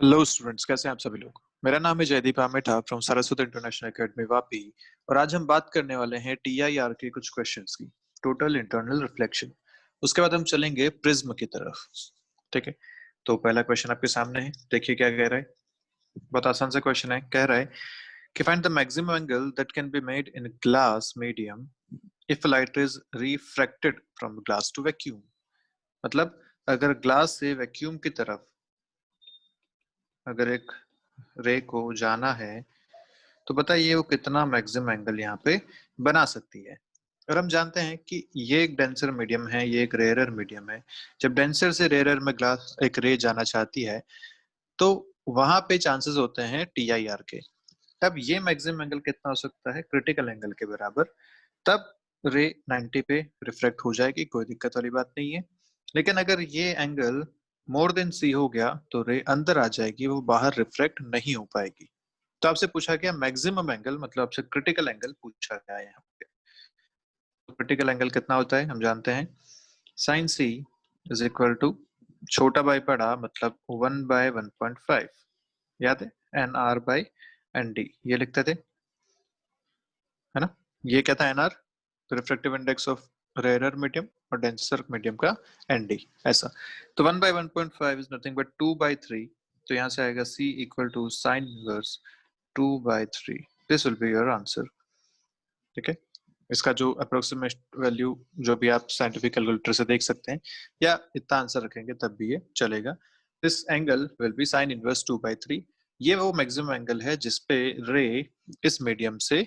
Hello students, कैसे हैं आप सभी लोग। मेरा नाम है Jaydeep Ametha from Saraswati international academy Vapi. और आज हम बात करने वाले हैं टीआईआर के कुछ क्वेश्चंस की, टोटल इंटरनल रिफ्लेक्शन। उसके बाद हम चलेंगे प्रिज्म की तरफ। ठीक है, तो पहला क्वेश्चन आपके सामने है, देखिए क्या कह रहा है। बहुत आसान सा क्वेश्चन है, कह रहा है कि find the maximum angle that can be made in glass medium if light is refracted from glass to vacuum. मतलब अगर ग्लास से वैक्यूम की तरफ अगर एक रे को जाना है तो बताइए वो कितना मैक्सिमम एंगल यहाँ पे बना सकती है। और हम जानते हैं कि ये एक डेंसर मीडियम है, ये एक रेयरर मीडियम है। जब डेंसर से रेयरर में ग्लास एक रे जाना चाहती है तो वहां पे चांसेस होते हैं टीआईआर के। तब ये मैक्सिमम एंगल कितना हो सकता है, क्रिटिकल एंगल के बराबर। तब रे 90 पे रिफ्लेक्ट हो जाएगी, कोई दिक्कत वाली बात नहीं है। लेकिन अगर ये एंगल मोर देन सी हो गया तो रे अंदर आ जाएगी, वो बाहर रिफ्लेक्ट नहीं हो पाएगी। तो आपसे पूछा गया मैक्सिमम एंगल, मतलब आपसे क्रिटिकल एंगल पूछा गया है यहाँ पे। तो क्रिटिकल एंगल कितना होता है हम जानते हैं, sine C is equal to छोटा बाई बड़ा मतलब 1/1.5। याद है, N R by N D ये लिखते थे, है ना। ये क्या था, N R refractive index of rarer medium और डेंसर मीडियम का एन डी, ऐसा। तो 1/1.5 इज नथिंग बट 2/3। तो यहाँ से आएगा C equal to sine inverse 2/3। This will be your answer. ठीक है, इसका जो अप्रोक्सीमेट वैल्यू जो भी आप साइंटिफिक कैलकुलेटर से देख सकते हैं, या इतना आंसर रखेंगे तब भी ये चलेगा। This angle will be sign inverse 2/3। ये वो मैक्सिमम एंगल है जिसपे रे इस मीडियम से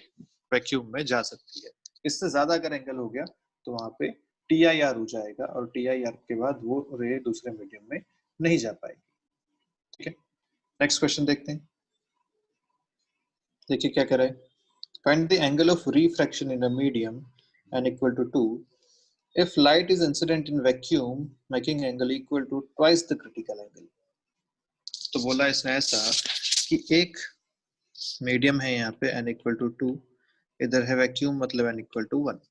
वैक्यूम में जा सकती है। इससे ज्यादा अगर एंगल हो गया तो वहां पे टीआईआर हो जाएगा, और टीआईआर के बाद वो रे दूसरे मीडियम में नहीं जा पाएगी। ठीक है, नेक्स्ट क्वेश्चन देखते हैं। देखिए क्या कह रहा है, find the angle of refraction in a medium n equal to 2 if light is incident in vacuum making angle equal to twice the critical angle। तो बोला इसने ऐसा कि एक मीडियम है यहाँ पे n equal to 2, इधर है वैक्यूम मतलब n equal to 1।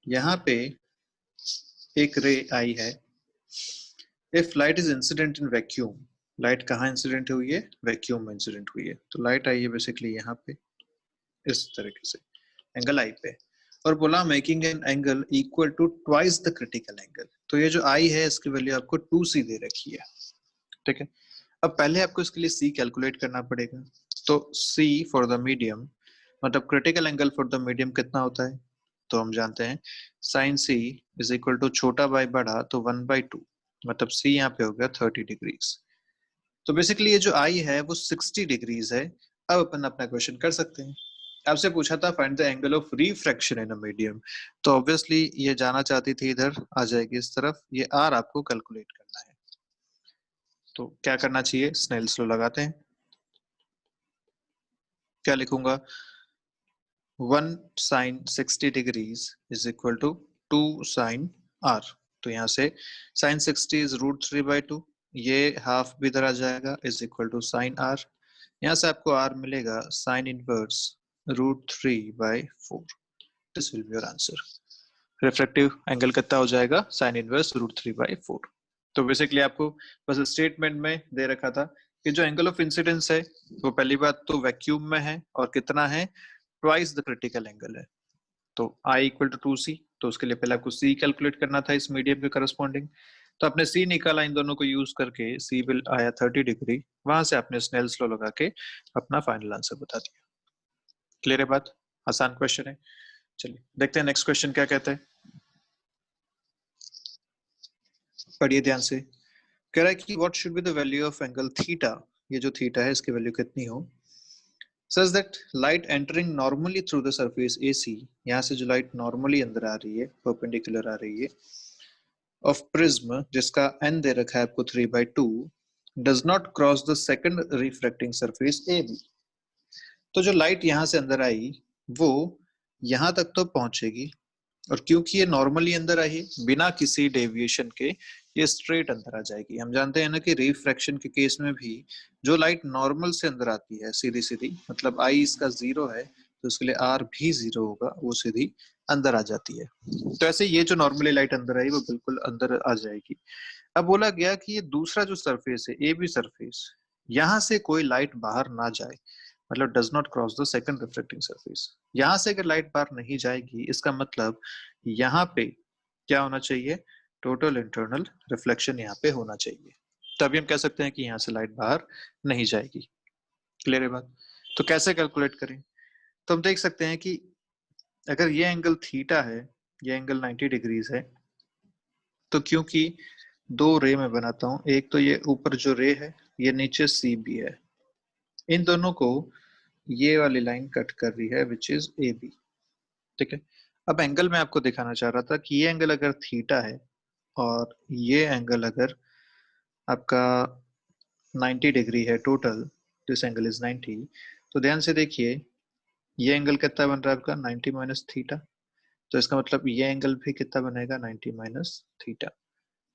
यहाँ पे एक रे आई है, if light is incident in vacuum. Light कहाँ इंसिडेंट हुई है, वैक्यूम में इंसिडेंट हुई है। तो लाइट आई है बेसिकली यहाँ पे इस तरीके से एंगल आई पे, और बोला making an angle equal to twice the critical angle. तो ये जो आई है इसकी वैल्यू आपको 2c दे रखी है। ठीक है, अब पहले आपको इसके लिए c कैलकुलेट करना पड़ेगा। तो c फॉर द मीडियम मतलब critical angle for the medium कितना होता है, तो हम जानते हैं sine c is equal to छोटा बाई बड़ा तो 1/2, मतलब c यहाँ पे हो गया 30 डिग्रीज। तो बेसिकली ये जो आई है वो 60 डिग्रीज है। अब अपन अपना क्वेश्चन कर सकते हैं। आपसे पूछा था find the angle of refraction in a medium, तो ऑब्वियसली ये जाना चाहती थी इधर, आ जाएगी इस तरफ। ये आर आपको कैलकुलेट करना है, तो क्या करना चाहिए, स्नेल्स लॉ लगाते हैं। क्या लिखूंगा, 1 sine 60 degrees is equal to 2 sine R. तो यहाँ से साइन 60 इज √3/2, ये हाफ भी इधर आ जाएगा, is equal to sine R. यहाँ से आपको आर मिलेगा sine inverse √3/4। This will be your answer. Refractive angle कितना हो जाएगा, साइन इनवर्स √3/4। तो बेसिकली आपको बस स्टेटमेंट में दे रखा था कि जो एंगल ऑफ इंसिडेंस है वो पहली बात तो वैक्यूम में है और कितना है, ट्वाइस द क्रिटिकल एंगल है। तो आई इक्वल टू 2c, तो उसके लिए पहले आपको c कैलकुलेट करना था इस मीडियम के करस्पॉन्डिंग। तो आपने c निकाला, इन दोनों को यूज करके c बिल आया 30 डिग्री। वहां से आपने स्नेल्स लॉ लगा के अपना फाइनल आंसर बता दिया। क्लियर है बात, आसान क्वेश्चन है। चलिए देखते हैं नेक्स्ट क्वेश्चन क्या कहता है, पढ़िए ध्यान से। कह रहा है कि what should be the value of angle theta, ये जो थीटा है इसकी वैल्यू कितनी हो, such that light entering normally through the surface AC, यहाँ से जो लाइट नॉर्मली अंदर आ रही है, परपेंडिकुलर आ रही है, ऑफ प्रिज्म जिसका n दे रखा है आपको 3/2, does not cross the second refracting surface AB। तो जो लाइट यहाँ से अंदर आई वो यहाँ तक तो पहुंचेगी, और क्योंकि ये नॉर्मली अंदर आई बिना किसी डेविएशन के, ये स्ट्रेट अंदर आ जाएगी। हम जानते हैं ना कि रिफ्रैक्शन के केस में भी जो लाइट नॉर्मल से अंदर आती है सीधी सीधी, मतलब आई इसका 0 है तो उसके लिए आर भी 0 होगा, वो सीधी अंदर आ जाती है। तो ऐसे ये जो नॉर्मली लाइट अंदर आई वो बिल्कुल अंदर आ जाएगी। अब बोला गया कि ये दूसरा जो सरफेस है, ए बी सरफेस, यहाँ से कोई लाइट बाहर ना जाए, मतलब does not cross the second reflecting surface. यहाँ से अगर लाइट बाहर नहीं जाएगी, इसका मतलब यहाँ पे क्या होना चाहिए, टोटल इंटरनल रिफ्लेक्शन यहाँ पे होना चाहिए, तभी हम कह सकते हैं कि यहाँ से लाइट बाहर नहीं जाएगी। क्लियर है बात? तो कैसे कैलकुलेट करें? तो हम देख सकते हैं कि अगर ये एंगल थीटा है, ये एंगल 90 डिग्रीज है, तो क्योंकि दो रे में बनाता हूं, एक तो ये ऊपर जो रे है, ये नीचे सी बी है, इन दोनों को ये वाली लाइन कट कर रही है विच इज ए बी। ठीक है, अब एंगल मैं आपको दिखाना चाह रहा था कि ये एंगल अगर थीटा है और ये एंगल अगर आपका 90 डिग्री है टोटल, दिस एंगल इज 90, तो ध्यान से देखिए ये एंगल कितना बन रहा है आपका 90 माइनस थीटा, तो इसका मतलब ये एंगल भी कितना बनेगा 90 माइनस थीटा।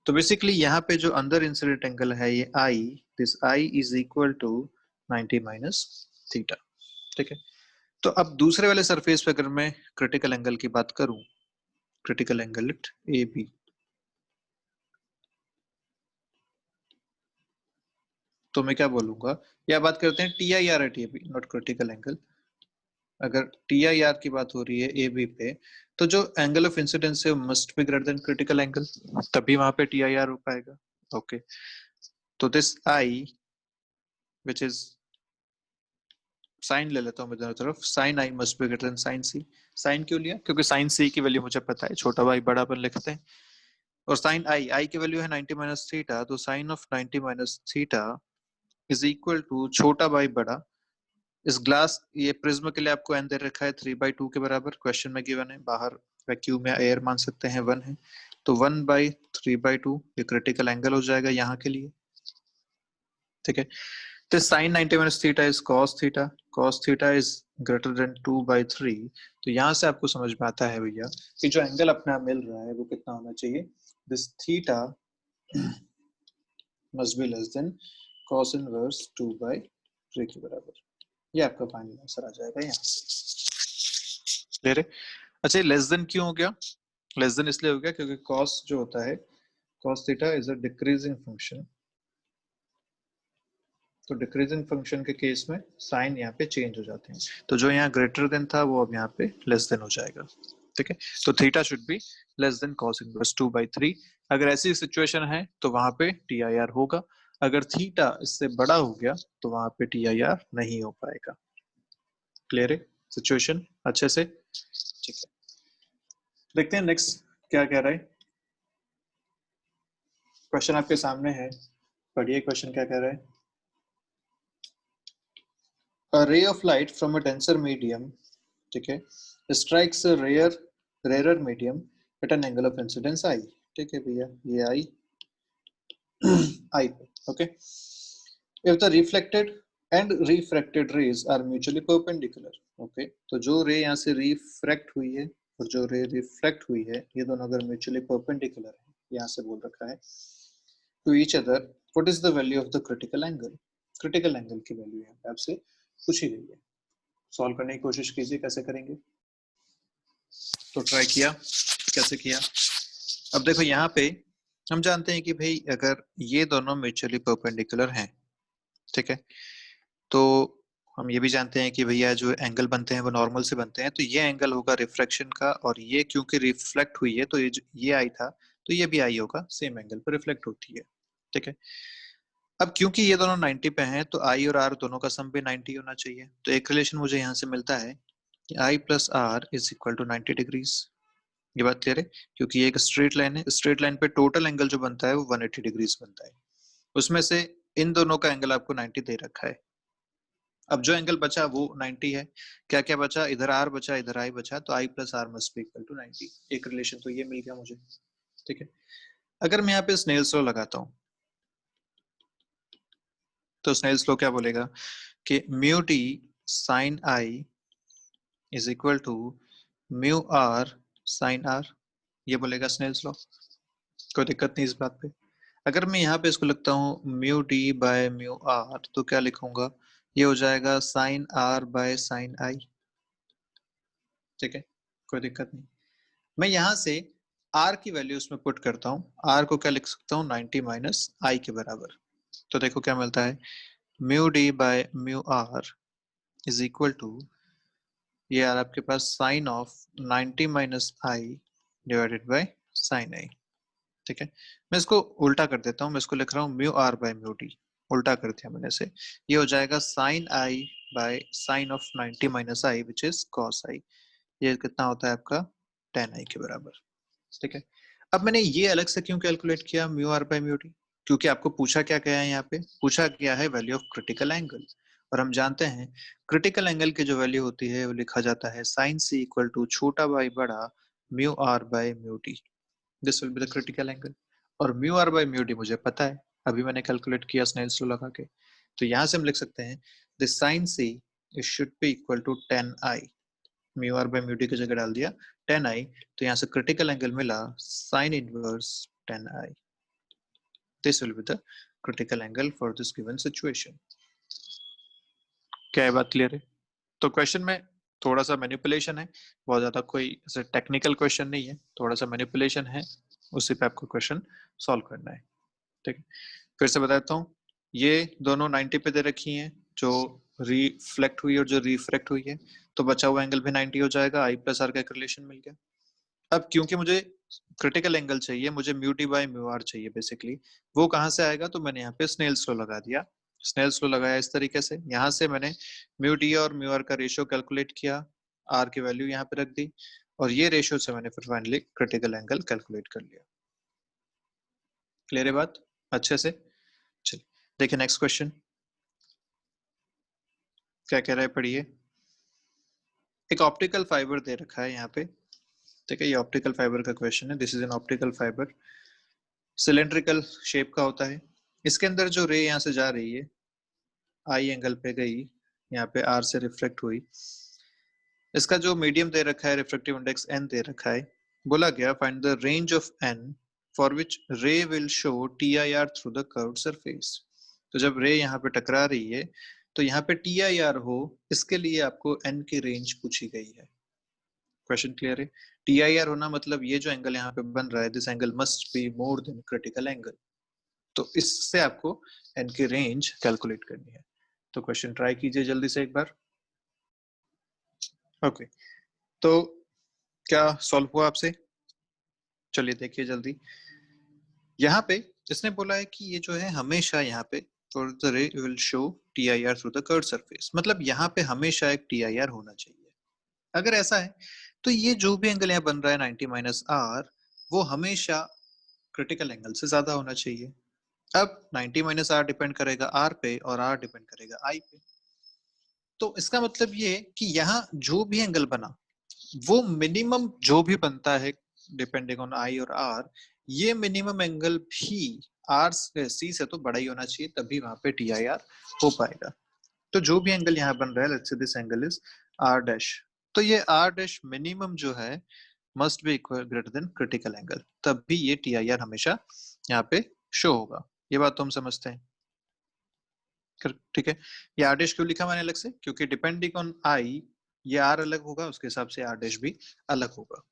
तो बेसिकली यहाँ पे जो अंदर इंसिडेंट एंगल है ये I, this I is equal to 90 minus theta. ठीक है, तो अब दूसरे वाले सरफेस पे अगर मैं क्रिटिकल एंगल की बात करूं, critical angle at A B, तो मैं क्या बोलूंगा, या बात करते हैं T I R at A B, not critical angle. अगर टी आई आर की बात हो रही है ए बी पे, तो जो एंगल ऑफ इंसिडेंस है must be greater than critical angle, तभी वहां पे टी आई आर हो पाएगा। ओके, तो this I which is sine ले लेता हूँ मैं दोनों तरफ, sine I must be greater than sine C. Sine क्यों लिया? क्योंकि साइन सी की वैल्यू मुझे पता है, छोटा भाई बड़ा अपन लिखते हैं, और साइन आई, आई की वैल्यू है 90 माइनस थीटा, तो sine of 90 minus theta is equal to छोटा बाई बड़ा, इस ग्लास ये प्रिज्म के लिए आपको एन दे रखा है 3/2 के बराबर, क्वेश्चन में गिवन है, बाहर वैक्यूम या एयर मान सकते हैं 1 है, तो 1/3/2 ये क्रिटिकल एंगल हो जाएगा यहाँ के लिए। ठीक है, तो sine 90 minus theta is cos theta, cos theta is greater than 2/3, तो यहाँ से आपको समझ में आता है भैया कि जो एंगल अपना मिल रहा है वो कितना होना चाहिए, this theta must be less than cos inverse 2/3 के बराबर। ये आपका फाइनल आंसर आ जाएगा यहाँ से। क्लियर है? अच्छा, लेस देन क्यों हो गया? लेस देन इसलिए हो गया क्योंकि cos जो होता है, cos theta is a decreasing function, तो डिक्रीजिंग फंक्शन के केस में साइन यहाँ पे चेंज हो जाते हैं, तो जो यहाँ ग्रेटर देन था वो अब यहाँ पे लेस देन हो जाएगा। ठीक है, तो theta should be less than cos inverse 2/3। अगर ऐसी सिचुएशन है तो वहां पे टी आई आर होगा, अगर थीटा इससे बड़ा हो गया तो वहां पे टी आई आर नहीं हो पाएगा। क्लियर है सिचुएशन अच्छे से? ठीक है, देखते हैं नेक्स्ट क्या कह रहा है। क्वेश्चन आपके सामने है, पढ़िए क्वेश्चन क्या कह रहा है। A ray of light from a denser medium, ठीक है, strikes a rarer medium at an angle of incidence I। ठीक है भैया, ये आई आई पे। Okay, if the reflected and refracted rays are mutually perpendicular, okay, तो जो रे यहाँ से रिफ्रैक्ट हुई है और जो रे रिफ्लेक्ट हुई है, ये दोनों अगर म्यूचुअली परपेंडिकुलर है, यहाँ से बोल रखा है, to each other, what is the value of the critical angle? Critical angle की वैल्यू यहाँ पे आपसे पूछी गई है, सॉल्व करने की कोशिश कीजिए, कैसे करेंगे। तो ट्राई किया, कैसे किया? अब देखो यहाँ पे हम जानते हैं कि भाई अगर ये दोनों म्यूचुअली परपेंडिकुलर हैं, ठीक है, तो हम ये भी जानते हैं कि भैया जो एंगल बनते हैं वो नॉर्मल से बनते हैं, तो ये एंगल होगा रिफ्रैक्शन का, और ये क्योंकि रिफ्लेक्ट हुई है तो ये आई था, तो ये भी आई होगा, सेम एंगल पर रिफ्लेक्ट होती है। ठीक है, अब क्योंकि ये दोनों 90 पे हैं तो आई और आर दोनों का सम भी 90 होना चाहिए, तो एक रिलेशन मुझे यहाँ से मिलता है कि I plus R is equal to 90 degrees. ये बात क्लियर है? क्योंकि ये एक स्ट्रेट लाइन है, स्ट्रेट लाइन पे टोटल एंगल जो बनता है वो 180 डिग्रीज बनता है, उसमें से इन दोनों का एंगल आपको 90 दे रखा है। अब जो एंगल बचा वो 90 है, क्या क्या बचा, इधर आर बचा इधर आई बचा, तो I plus R must be equal to 90। एक रिलेशन तो ये मिल गया मुझे। ठीक है, अगर मैं यहाँ पे स्नेल्स लॉ लगाता हूँ, तो स्नेल्स लॉ क्या बोलेगा कि mu T sine I is equal to mu R sine R, ये बोलेगा स्नेल्स लॉ। कोई दिक्कत नहीं इस बात पे। अगर मैं यहाँ पे इसको लिखता हूँ mu D by mu R, तो क्या लिखूंगा, ये हो जाएगा sine R by sine I. ठीक है, कोई दिक्कत नहीं। मैं यहाँ से r की वैल्यू उसमें पुट करता हूँ, r को क्या लिख सकता हूँ 90 माइनस आई के बराबर। तो देखो क्या मिलता है, mu D by mu R is equal to, ये यार आपके पास sine of 90 minus I divided by sine I. ठीक है, मैं इसको उल्टा कर देता हूँ, मैं इसको लिख रहा हूँ mu R by mu D, उल्टा कर दिया मैंने से, ये हो जाएगा sine I by sine of 90 minus I which is cos I. ये कितना होता है आपका, टेन आई के बराबर। ठीक है, अब मैंने ये अलग से क्यों कैलकुलेट किया mu R by mu D, क्योंकि आपको पूछा क्या गया है, यहाँ पे पूछा गया है वैल्यू ऑफ क्रिटिकल एंगल, और हम जानते हैं क्रिटिकल एंगल की जो वैल्यू होती है वो लिखा जाता है साइन सी इक्वल टू छोटा बाई बड़ा mu R by mu D, this will be the critical angle. और mu R by mu D मुझे पता है, अभी मैंने कैलकुलेट किया स्नेल्स लॉ लगा के, तो यहाँ से हम लिख सकते हैं this sine C it should be equal to 10 I, mu R by mu D की जगह डाल दिया 10 आई, तो यहाँ से क्रिटिकल एंगल मिला sine inverse 10 I, this will be the critical angle for this given situation. क्या ये बात क्लियर है? तो क्वेश्चन में थोड़ा सा मैनिपुलेशन है, बहुत ज्यादा कोई ऐसे टेक्निकल क्वेश्चन नहीं है, थोड़ा सा मैनिपुलेशन है, उसी पे आपको क्वेश्चन सॉल्व करना है। ठीक है, फिर से बताता हूँ, ये दोनों 90 पे दे रखी हैं, जो रिफ्लेक्ट हुई और जो रिफ्रैक्ट हुई है, तो बचा हुआ एंगल भी 90 हो जाएगा, आई प्लस आर का रिलेशन मिल गया। अब क्योंकि मुझे क्रिटिकल एंगल चाहिए, मुझे mu T by mu R चाहिए बेसिकली, वो कहाँ से आएगा, तो मैंने यहाँ पे स्नेल्स लॉ लगा दिया। स्नेल्स लॉ लगाया इस तरीके से, यहाँ से मैंने म्यू टी और म्यू आर का रेशियो कैलकुलेट किया, आर की वैल्यू यहाँ पे रख दी, और ये रेशियो से मैंने फिर फाइनली क्रिटिकल एंगल कैलकुलेट कर लिया। क्लियर है बात अच्छे से? चलिए देखिए नेक्स्ट क्वेश्चन क्या कह रहा है, पढ़िए। एक ऑप्टिकल फाइबर दे रखा है यहाँ पे, ठीक है, ये ऑप्टिकल फाइबर का क्वेश्चन है, this is an optical fibre, cylindrical shape का होता है, इसके अंदर जो रे यहाँ से जा रही है, आई एंगल पे गई, यहाँ पे आर से रिफ्लेक्ट हुई, इसका जो मीडियम दे रखा है रिफ्रेक्टिव इंडेक्स एन दे रखा है, बोला गया find the range of N for which ray will show T I R through the curved surface. तो जब रे यहाँ पे टकरा रही है, तो यहाँ पे टी आई आर हो, इसके लिए आपको एन की रेंज पूछी गई है। क्वेश्चन क्लियर है? टी आई आर होना मतलब ये जो एंगल यहाँ पे बन रहा है, this angle must be more than critical angle, तो इससे आपको एन की रेंज कैलकुलेट करनी है। तो क्वेश्चन ट्राई कीजिए जल्दी से एक बार। ओके, तो क्या सॉल्व हुआ आपसे? चलिए देखिए जल्दी, यहाँ पे जिसने बोला है कि ये जो है हमेशा यहाँ पे फॉर द रे will show T I R through the curved surface, मतलब यहाँ पे हमेशा एक टी आई आर होना चाहिए। अगर ऐसा है तो ये जो भी एंगल यहाँ बन रहा है 90 माइनस आर, वो हमेशा क्रिटिकल एंगल से ज्यादा होना चाहिए। अब 90 माइनस आर डिपेंड करेगा आर पे और आर डिपेंड करेगा आई पे, तो इसका मतलब ये कि यहाँ जो भी एंगल बना वो मिनिमम जो भी बनता है डिपेंडिंग ऑन आई और आर, ये मिनिमम एंगल भी आर से सी से तो बड़ा ही होना चाहिए, तभी वहां पे टी आई आर हो पाएगा। तो जो भी एंगल यहाँ बन रहा है, let's say this angle is R dash, तो ये आर डैश मिनिमम जो है must be equal greater than critical angle, तब भी ये टी आई आर हमेशा यहाँ पे शो होगा। ये बात तो हम समझते हैं, ठीक है। ये आर डैश क्यों लिखा मैंने अलग से, क्योंकि डिपेंडिंग ऑन आई ये आर अलग होगा, उसके हिसाब से आर डैश भी अलग होगा।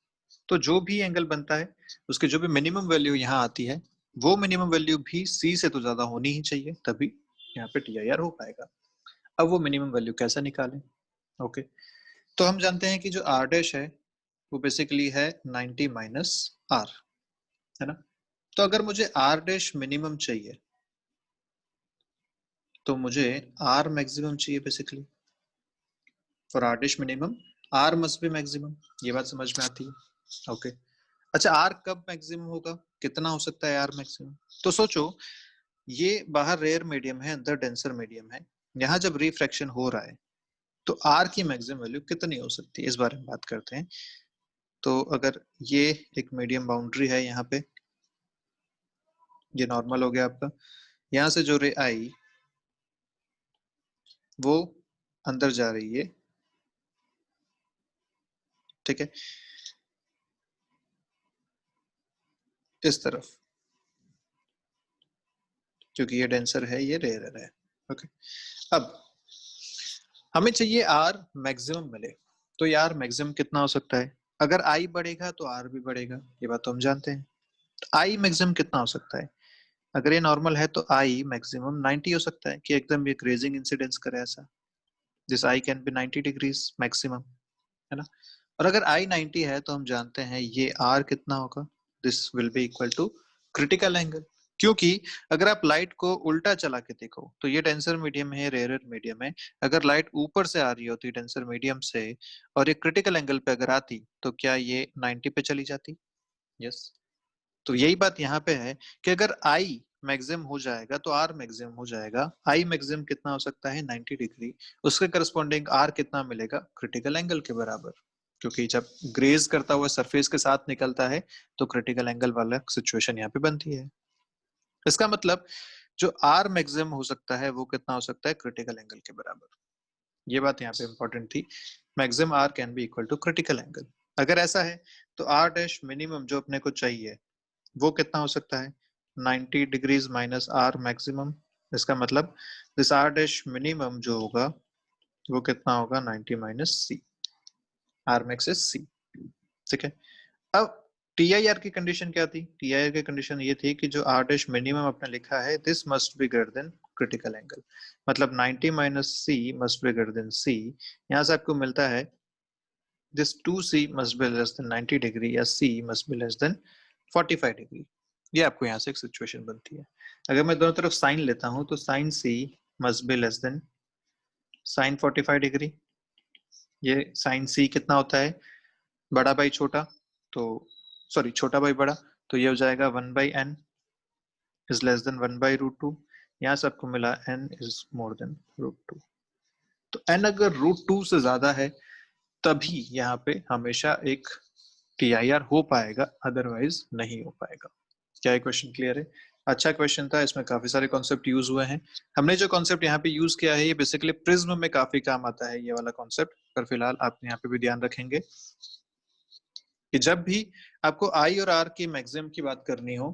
तो जो भी एंगल बनता है उसके जो भी मिनिमम वैल्यू यहाँ आती है, वो मिनिमम वैल्यू भी सी से तो ज्यादा होनी ही चाहिए, तभी यहाँ पे टी आई आर हो पाएगा। अब वो मिनिमम वैल्यू कैसे निकालें? ओके, तो हम जानते हैं कि जो आर डैश है वो बेसिकली है 90 माइनस आर, है ना। तो अगर मुझे आर डैश मिनिमम चाहिए तो मुझे आर मैक्सिमम चाहिए basically, for R dash minimum R must be maximum, ये बात समझ में आती है? ओके, अच्छा आर कब मैक्सिमम होगा, कितना हो सकता है आर मैक्सिमम? तो सोचो, ये बाहर रेयर मीडियम है, अंदर डेंसर मीडियम है, यहाँ जब रिफ्रैक्शन हो रहा है तो आर की मैक्सिमम वैल्यू कितनी हो सकती है, इस बारे में बात करते हैं। तो अगर ये एक मीडियम बाउंड्री है, यहाँ पे ये नॉर्मल हो गया आपका, यहाँ से जो रे आई वो अंदर जा रही है, ठीक है, इस तरफ, क्योंकि ये डेंसर है ये रेयर है। ओके, अब हमें चाहिए आर मैक्सिमम मिले, तो यार मैक्सिमम कितना हो सकता है? अगर आई बढ़ेगा तो आर भी बढ़ेगा, ये बात तो हम जानते हैं। आई मैक्सिमम कितना हो सकता है? अगर ये नॉर्मल है तो आई मैक्सिमम 90 हो सकता है, कि एकदम ये ग्रेजिंग इंसिडेंस करे ऐसा। This I can be 90 degrees maximum, है ना। और अगर आई 90 है तो हम जानते हैं ये आर कितना होगा, this will be equal to critical angle. क्योंकि अगर आप लाइट को उल्टा चला के देखो तो ये डेंसर मीडियम है, रेयर मीडियम है। अगर लाइट ऊपर से आ रही होती डेंसर मीडियम से और ये क्रिटिकल एंगल पे अगर आती तो क्या ये 90 पे चली जाती? यस। तो यही बात यहाँ पे है कि अगर आई मैक्सिमम हो जाएगा तो आर मैक्सिमम हो जाएगा। आई मैक्सिमम कितना हो सकता है? 90 डिग्री। उसके करस्पॉन्डिंग आर कितना मिलेगा? क्रिटिकल एंगल के बराबर। क्योंकि जब ग्रेज करता हुआ सरफेस के साथ निकलता है तो क्रिटिकल एंगल वाला सिचुएशन यहाँ पे बनती है। इसका मतलब जो आर मैक्सिमम हो सकता है वो कितना हो सकता है? क्रिटिकल एंगल के बराबर। ये बात यहाँ पे इंपॉर्टेंट थी। Maximum R can be equal to critical angle. अगर ऐसा है तो आर डैश मिनिमम जो अपने को चाहिए वो कितना हो सकता है? 90 डिग्रीज माइनस आर मैक्सिमम। इसका मतलब दिस आर डैश मिनिमम जो होगा वो कितना होगा? 90 minus C. R max is C. ठीक है। अब टी आई आर की कंडीशन क्या थी? टी आई आर की कंडीशन ये थी कि जो आर डैश मिनिमम आपने लिखा है this must be greater than critical angle. मतलब 90 minus C must be greater than C. यहाँ से आपको मिलता है this 2c must be less than 90 degree या c must be less than 45 degree. ये आपको यहाँ से एक सिचुएशन बनती है। अगर मैं दोनों तरफ साइन लेता हूँ तो sine c must be less than sine 45 degree. ये साइन c कितना होता है? बड़ा बाई छोटा, तो सॉरी छोटा बाई बड़ा, तो ये हो जाएगा 1/n इज लेस देन 1/√2। यहाँ से आपको मिला n इज मोर देन √2। तो n अगर √2 से ज्यादा है तभी यहाँ पे हमेशा एक टी आई आर हो पाएगा, अदरवाइज नहीं हो पाएगा। क्या ये क्वेश्चन क्लियर है? अच्छा क्वेश्चन था, इसमें काफी सारे कॉन्सेप्ट यूज हुए हैं। हमने जो कॉन्सेप्ट यहाँ पे यूज किया है ये बेसिकली प्रिज्म में काफी काम आता है, ये वाला कॉन्सेप्ट। पर फिलहाल आप यहाँ पे भी ध्यान रखेंगे कि जब भी आपको आई और आर की मैक्सिमम की बात करनी हो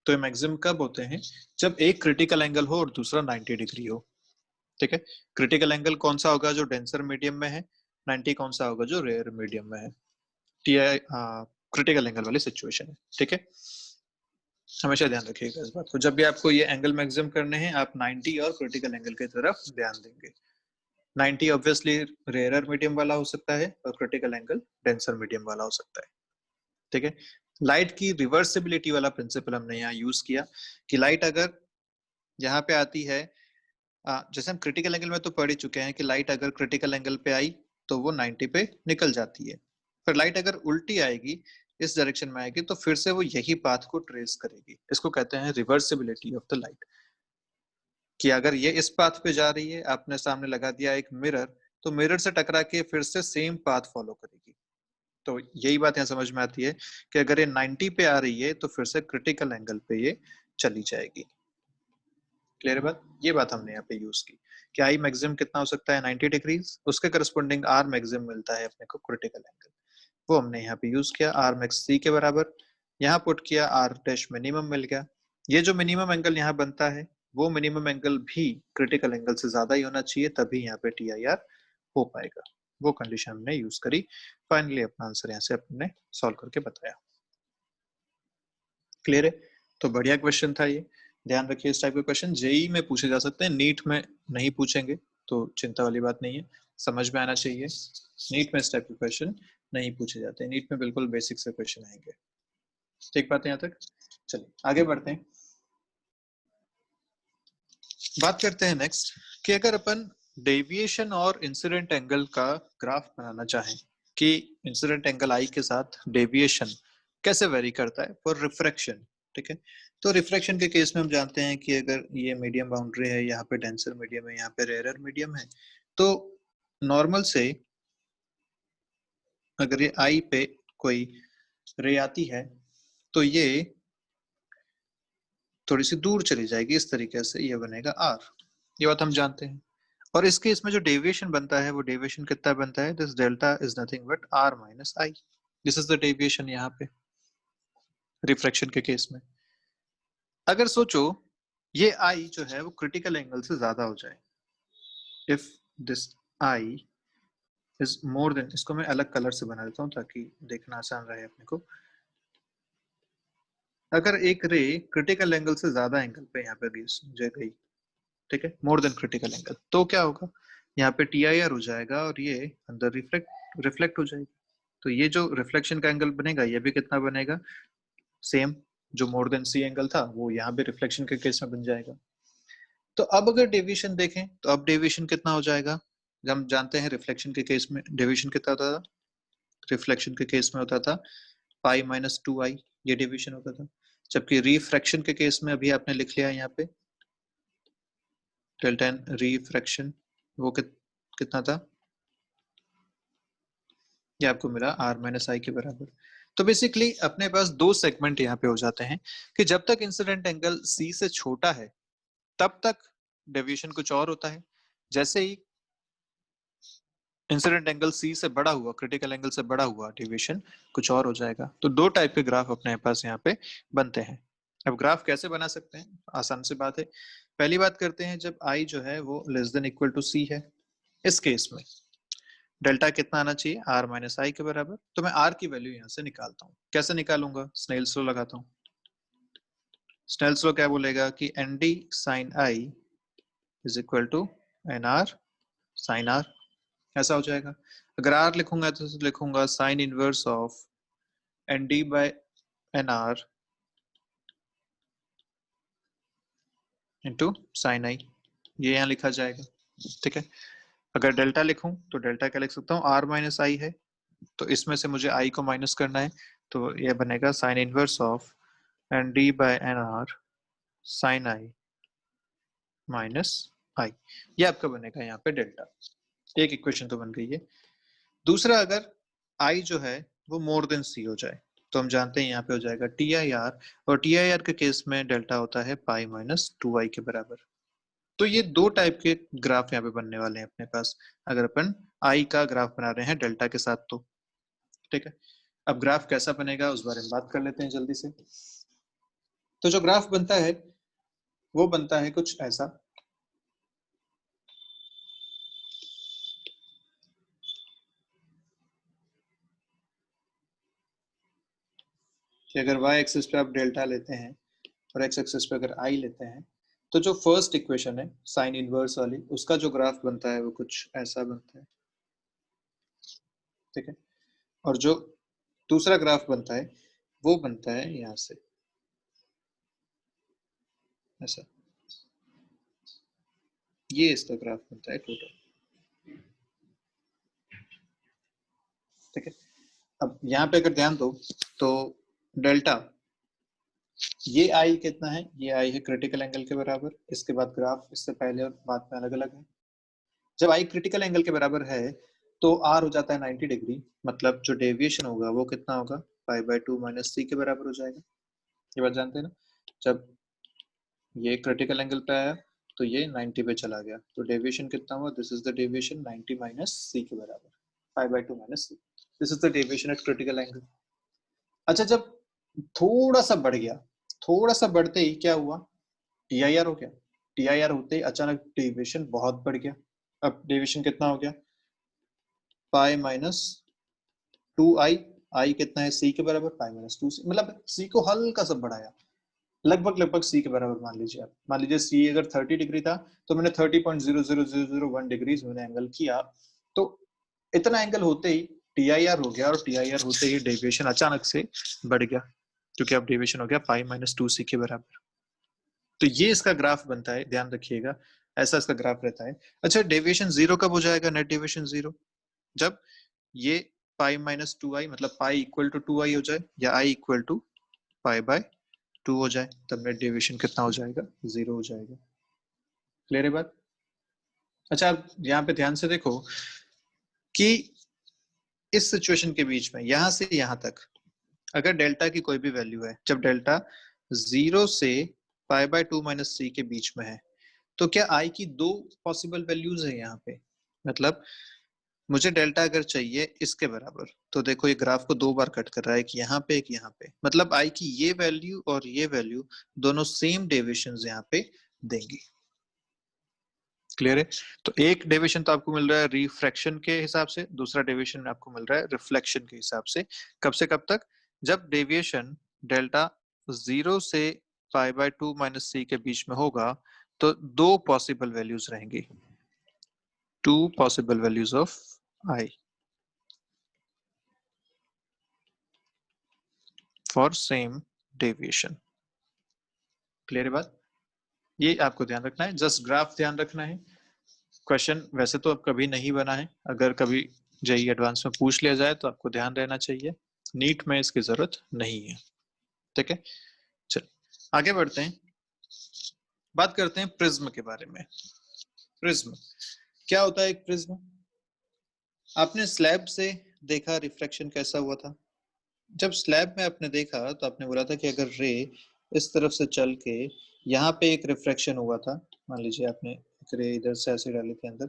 तो ये मैक्सिमम कब होते हैं? जब एक क्रिटिकल एंगल हो और दूसरा 90 डिग्री हो। ठीक है। क्रिटिकल एंगल कौन सा होगा? जो डेंसर मीडियम में है। 90 कौन सा होगा? जो रेयर मीडियम में है। टी आई क्रिटिकल एंगल वाली सिचुएशन है। ठीक है। हमेशा ध्यान रखिएगा इस बात को, जब भी आपको ये एंगल मैक्सिमम करने हैं आप 90 और क्रिटिकल एंगल की तरफ ध्यान देंगे। 90 ऑब्वियसली रेयर मीडियम वाला हो सकता है और क्रिटिकल एंगल डेंसर मीडियम वाला हो सकता है। ठीक है। लाइट की रिवर्सिबिलिटी वाला प्रिंसिपल हमने यहाँ यूज किया कि लाइट अगर यहाँ पे आती है, जैसे हम क्रिटिकल एंगल में तो पढ़ ही चुके हैं कि लाइट अगर क्रिटिकल एंगल पे आई तो वो 90 पे निकल जाती है। फिर लाइट अगर उल्टी आएगी, इस डायरेक्शन में आएगी, तो फिर से वो यही पाथ को ट्रेस करेगी। इसको कहते हैं रिवर्सिबिलिटी ऑफ द लाइट। कि अगर ये इस पाथ पे जा रही है, आपने सामने लगा दिया एक मिरर, तो मिरर से टकरा के फिर से सेम पाथ फॉलो करेगी। तो यही बात यहाँ समझ में आती है कि अगर ये 90 पे आ रही है तो फिर से क्रिटिकल एंगल पे ये चली जाएगी। क्लियर बात? ये बात हमने यहाँ पे यूज की कि आई मैक्सिमम कितना हो सकता है? 90 डिग्रीज। उसके करस्पॉन्डिंग आर मैक्सिमम मिलता है अपने को क्रिटिकल एंगल, वो हमने यहाँ पे यूज किया आर मैक्स सी के बराबर। यहाँ पुट किया आर डैश मिनिमम मिल गया। ये जो मिनिमम एंगल यहाँ बनता है वो मिनिमम एंगल भी क्रिटिकल एंगल से ज्यादा ही होना चाहिए, तभी यहाँ पे टी आई आर हो पाएगा। वो कंडीशन हमने यूज करी। फाइनली अपना आंसर यहाँ से अपने सॉल्व करके बताया। क्लियर है? तो बढ़िया क्वेश्चन था ये। ध्यान रखिए इस टाइप के क्वेश्चन जेई में पूछे जा सकते हैं, नीट में नहीं पूछेंगे, तो चिंता वाली बात नहीं है। समझ में आना चाहिए, नीट में इस टाइप के क्वेश्चन नहीं पूछे जाते। नीट में बिल्कुल बेसिक से क्वेश्चन आएंगे। ठीक बात है यहाँ तक? चलिए आगे बढ़ते हैं। बात करते हैं नेक्स्ट कि अगर अपन डेविएशन और इंसिडेंट एंगल का ग्राफ बनाना चाहें कि इंसिडेंट एंगल आई के साथ डेविएशन कैसे वेरी करता है फॉर रिफ्रैक्शन। ठीक है। तो रिफ्रैक्शन के केस में हम जानते हैं कि अगर ये मीडियम बाउंड्री है, यहाँ पे डेंसर मीडियम है, यहाँ पे रेयर मीडियम है, तो नॉर्मल से अगर ये आई पे कोई रे आती है तो ये थोड़ी सी दूर चली जाएगी, इस तरीके से ये बनेगा आर। ये बात हम जानते हैं। और इसके इसमें जो डेविएशन बनता है वो डेविएशन कितना बनता है? This delta is nothing but R minus I. This is the deviation यहाँ पे रिफ्रैक्शन के केस में। अगर सोचो ये आई जो है वो क्रिटिकल एंगल से ज्यादा हो जाए, if this I is more than, इसको मैं अलग कलर से बना देता हूँ ताकि देखना आसान रहे अपने को। अगर एक रे क्रिटिकल एंगल से ज्यादा एंगल पे यहाँ पे गई, ठीक है, मोर देन क्रिटिकल एंगल, तो क्या होगा, यहाँ पे TIR हो जाएगा और ये अंदर रिफ्लेक्ट हो जाएगी। तो ये जो रिफ्लेक्शन का एंगल बनेगा ये भी कितना बनेगा, सेम, जो मोर देन C एंगल था वो यहाँ पे रिफ्लेक्शन के केस में बन जाएगा। तो अब अगर डेविएशन देखें तो अब डेविएशन कितना हो जाएगा, हम जानते हैं रिफ्लेक्शन के केस में डेविएशन कितना होता था, रिफ्लेक्शन के केस में होता था पाई माइनस 2i, ये डेविएशन होता था। जबकि रिफ्रैक्शन के केस में अभी आपने लिख लिया यहाँ पे डेल्टा एन रिफ्रैक्शन, वो कितना था, ये आपको मिला r माइनस आई के बराबर। तो बेसिकली अपने पास दो सेगमेंट यहाँ पे हो जाते हैं कि जब तक इंसिडेंट एंगल C से छोटा है तब तक डेविएशन कुछ और होता है, जैसे ही इंसिडेंट एंगल C से बड़ा हुआ, क्रिटिकल एंगल से बड़ा हुआ, डेविएशन कुछ और हो जाएगा। तो दो टाइप के ग्राफ अपने पास यहाँ पे बनते हैं। अब ग्राफ कैसे बना सकते हैं, आसान सी बात है। पहली बात करते हैं, जब I जो है वो less than equal to C है, इस केस में डेल्टा कितना आना चाहिए, r माइनस आई के बराबर। तो मैं r की वैल्यू यहाँ से निकालता हूँ, कैसे निकालूंगा, स्नेल्स लॉ लगाता हूँ। स्नेल्स लॉ क्या बोलेगा कि nd sin i is equal to nr sin r, ऐसा हो जाएगा। अगर r लिखूंगा तो लिखूंगा sine inverse of nd by nr into sine I, ये यहाँ लिखा जाएगा, ठीक है। अगर डेल्टा लिखूं तो डेल्टा क्या लिख सकता हूँ, r माइनस आई है, तो इसमें से मुझे i को माइनस करना है, तो ये बनेगा sine inverse of nd by nr sine I minus I, ये आपका बनेगा यहाँ पे डेल्टा। एक इक्वेशन तो बन गई है। दूसरा, अगर i जो है वो मोर देन c हो जाए तो हम जानते हैं यहाँ पे हो जाएगा TIR, और TIR के केस में डेल्टा होता है पाई माइनस 2i के बराबर। तो ये दो टाइप के ग्राफ यहाँ पे बनने वाले हैं अपने पास, अगर अपन i का ग्राफ बना रहे हैं डेल्टा के साथ तो, ठीक है। अब ग्राफ कैसा बनेगा उस बारे में बात कर लेते हैं जल्दी से। तो जो ग्राफ बनता है वो बनता है कुछ ऐसा, कि अगर y एक्सिस पे आप डेल्टा लेते हैं और x एक्सिस पे अगर i लेते हैं, तो जो फर्स्ट इक्वेशन है साइन इनवर्स वाली, उसका जो ग्राफ बनता है वो कुछ ऐसा बनता है, ठीक है। और जो दूसरा ग्राफ बनता है वो बनता है यहाँ से ऐसा, ये इसका ग्राफ बनता है टोटल, ठीक है। अब यहाँ पे अगर ध्यान दो तो डेल्टा, ये आई कितना है, ये आई है क्रिटिकल एंगल के बराबर, इसके बाद ग्राफ इससे पहले और बाद में अलग अलग है। जब आई क्रिटिकल एंगल के बराबर है तो आर हो जाता है 90 डिग्री, मतलब जो डेविएशन होगा वो कितना होगा, पाई बाय 2 माइनस सी के बराबर हो जाएगा। ये बात जानते हैं ना, जब ये क्रिटिकल एंगल पे आया तो ये 90 पे चला गया, तो डेविएशन कितना हुआ, this is the deviation 90 minus C के बराबर, pi by 2 minus C, this is the deviation at critical angle. अच्छा, जब थोड़ा सा बढ़ गया, थोड़ा सा बढ़ते ही क्या हुआ, TIR हो गया, TIR होते ही अचानक डेविएशन बहुत बढ़ गया। अब डेविएशन कितना हो गया, पाई माइनस 2i, आई कितना है c के बराबर, पाई माइनस 2c, मतलब c को हल्का सा बढ़ाया, लगभग लगभग c के बराबर मान लीजिए आप। मान लीजिए c अगर 30 डिग्री था तो मैंने 30.00001 डिग्री मैंने एंगल किया, तो इतना एंगल होते ही TIR हो गया, और TIR होते ही डेविएशन अचानक से बढ़ गया, क्योंकि अब डेविएशन हो गया पाई माइनस 2c के बराबर। तो ये इसका ग्राफ बनता है, ध्यान रखिएगा, ऐसा इसका ग्राफ रहता है। अच्छा, डेविएशन जीरो कब हो जाएगा, नेट डेविएशन जीरो, जब ये पाई माइनस 2i मतलब पाई इक्वल टू 2i हो जाए, या i equal to pi by 2 हो जाए, तब नेट डेविएशन कितना हो जाएगा, जीरो हो जाएगा। क्लियर है बात। अच्छा, आप यहाँ पे ध्यान से देखो कि इस सिचुएशन के बीच में यहां से यहां तक अगर डेल्टा की कोई भी वैल्यू है, जब डेल्टा 0 से पाई बाय 2 माइनस सी के बीच में है, तो क्या आई की दो पॉसिबल वैल्यूज है यहाँ पे, मतलब मुझे डेल्टा अगर चाहिए इसके बराबर, तो देखो ये ग्राफ को दो बार कट कर रहा है, कि यहाँ पे एक यहाँ पे, मतलब आई की ये वैल्यू और ये वैल्यू दोनों सेम डेविएशंस यहाँ पे देंगी, क्लियर है? तो एक डेविएशन तो आपको मिल रहा है रिफ्रैक्शन के हिसाब से, दूसरा डेविएशन आपको मिल रहा है रिफ्लेक्शन के हिसाब से। कब से कब तक? जब डेविएशन डेल्टा 0 से π/2 माइनस c के बीच में होगा तो दो पॉसिबल वैल्यूज रहेंगी, two possible values of i for same deviation. Clear है बात? ये आपको ध्यान रखना है, जस्ट ग्राफ ध्यान रखना है। क्वेश्चन वैसे तो अब कभी नहीं बना है, अगर कभी जेईई एडवांस में पूछ लिया जाए तो आपको ध्यान रहना चाहिए, नीट में इसकी जरूरत नहीं है। ठीक है, चल आगे बढ़ते हैं, बात करते हैं प्रिज्म के बारे में। प्रिज्म क्या होता है? एक प्रिज्म, आपने स्लैब से देखा रिफ्लेक्शन कैसा हुआ था। जब स्लैब में आपने देखा तो आपने बोला था कि अगर रे इस तरफ से चल के यहाँ पे एक रिफ्लेक्शन हुआ था, मान लीजिए आपने एक रे इधर से ऐसे डाली थी अंदर,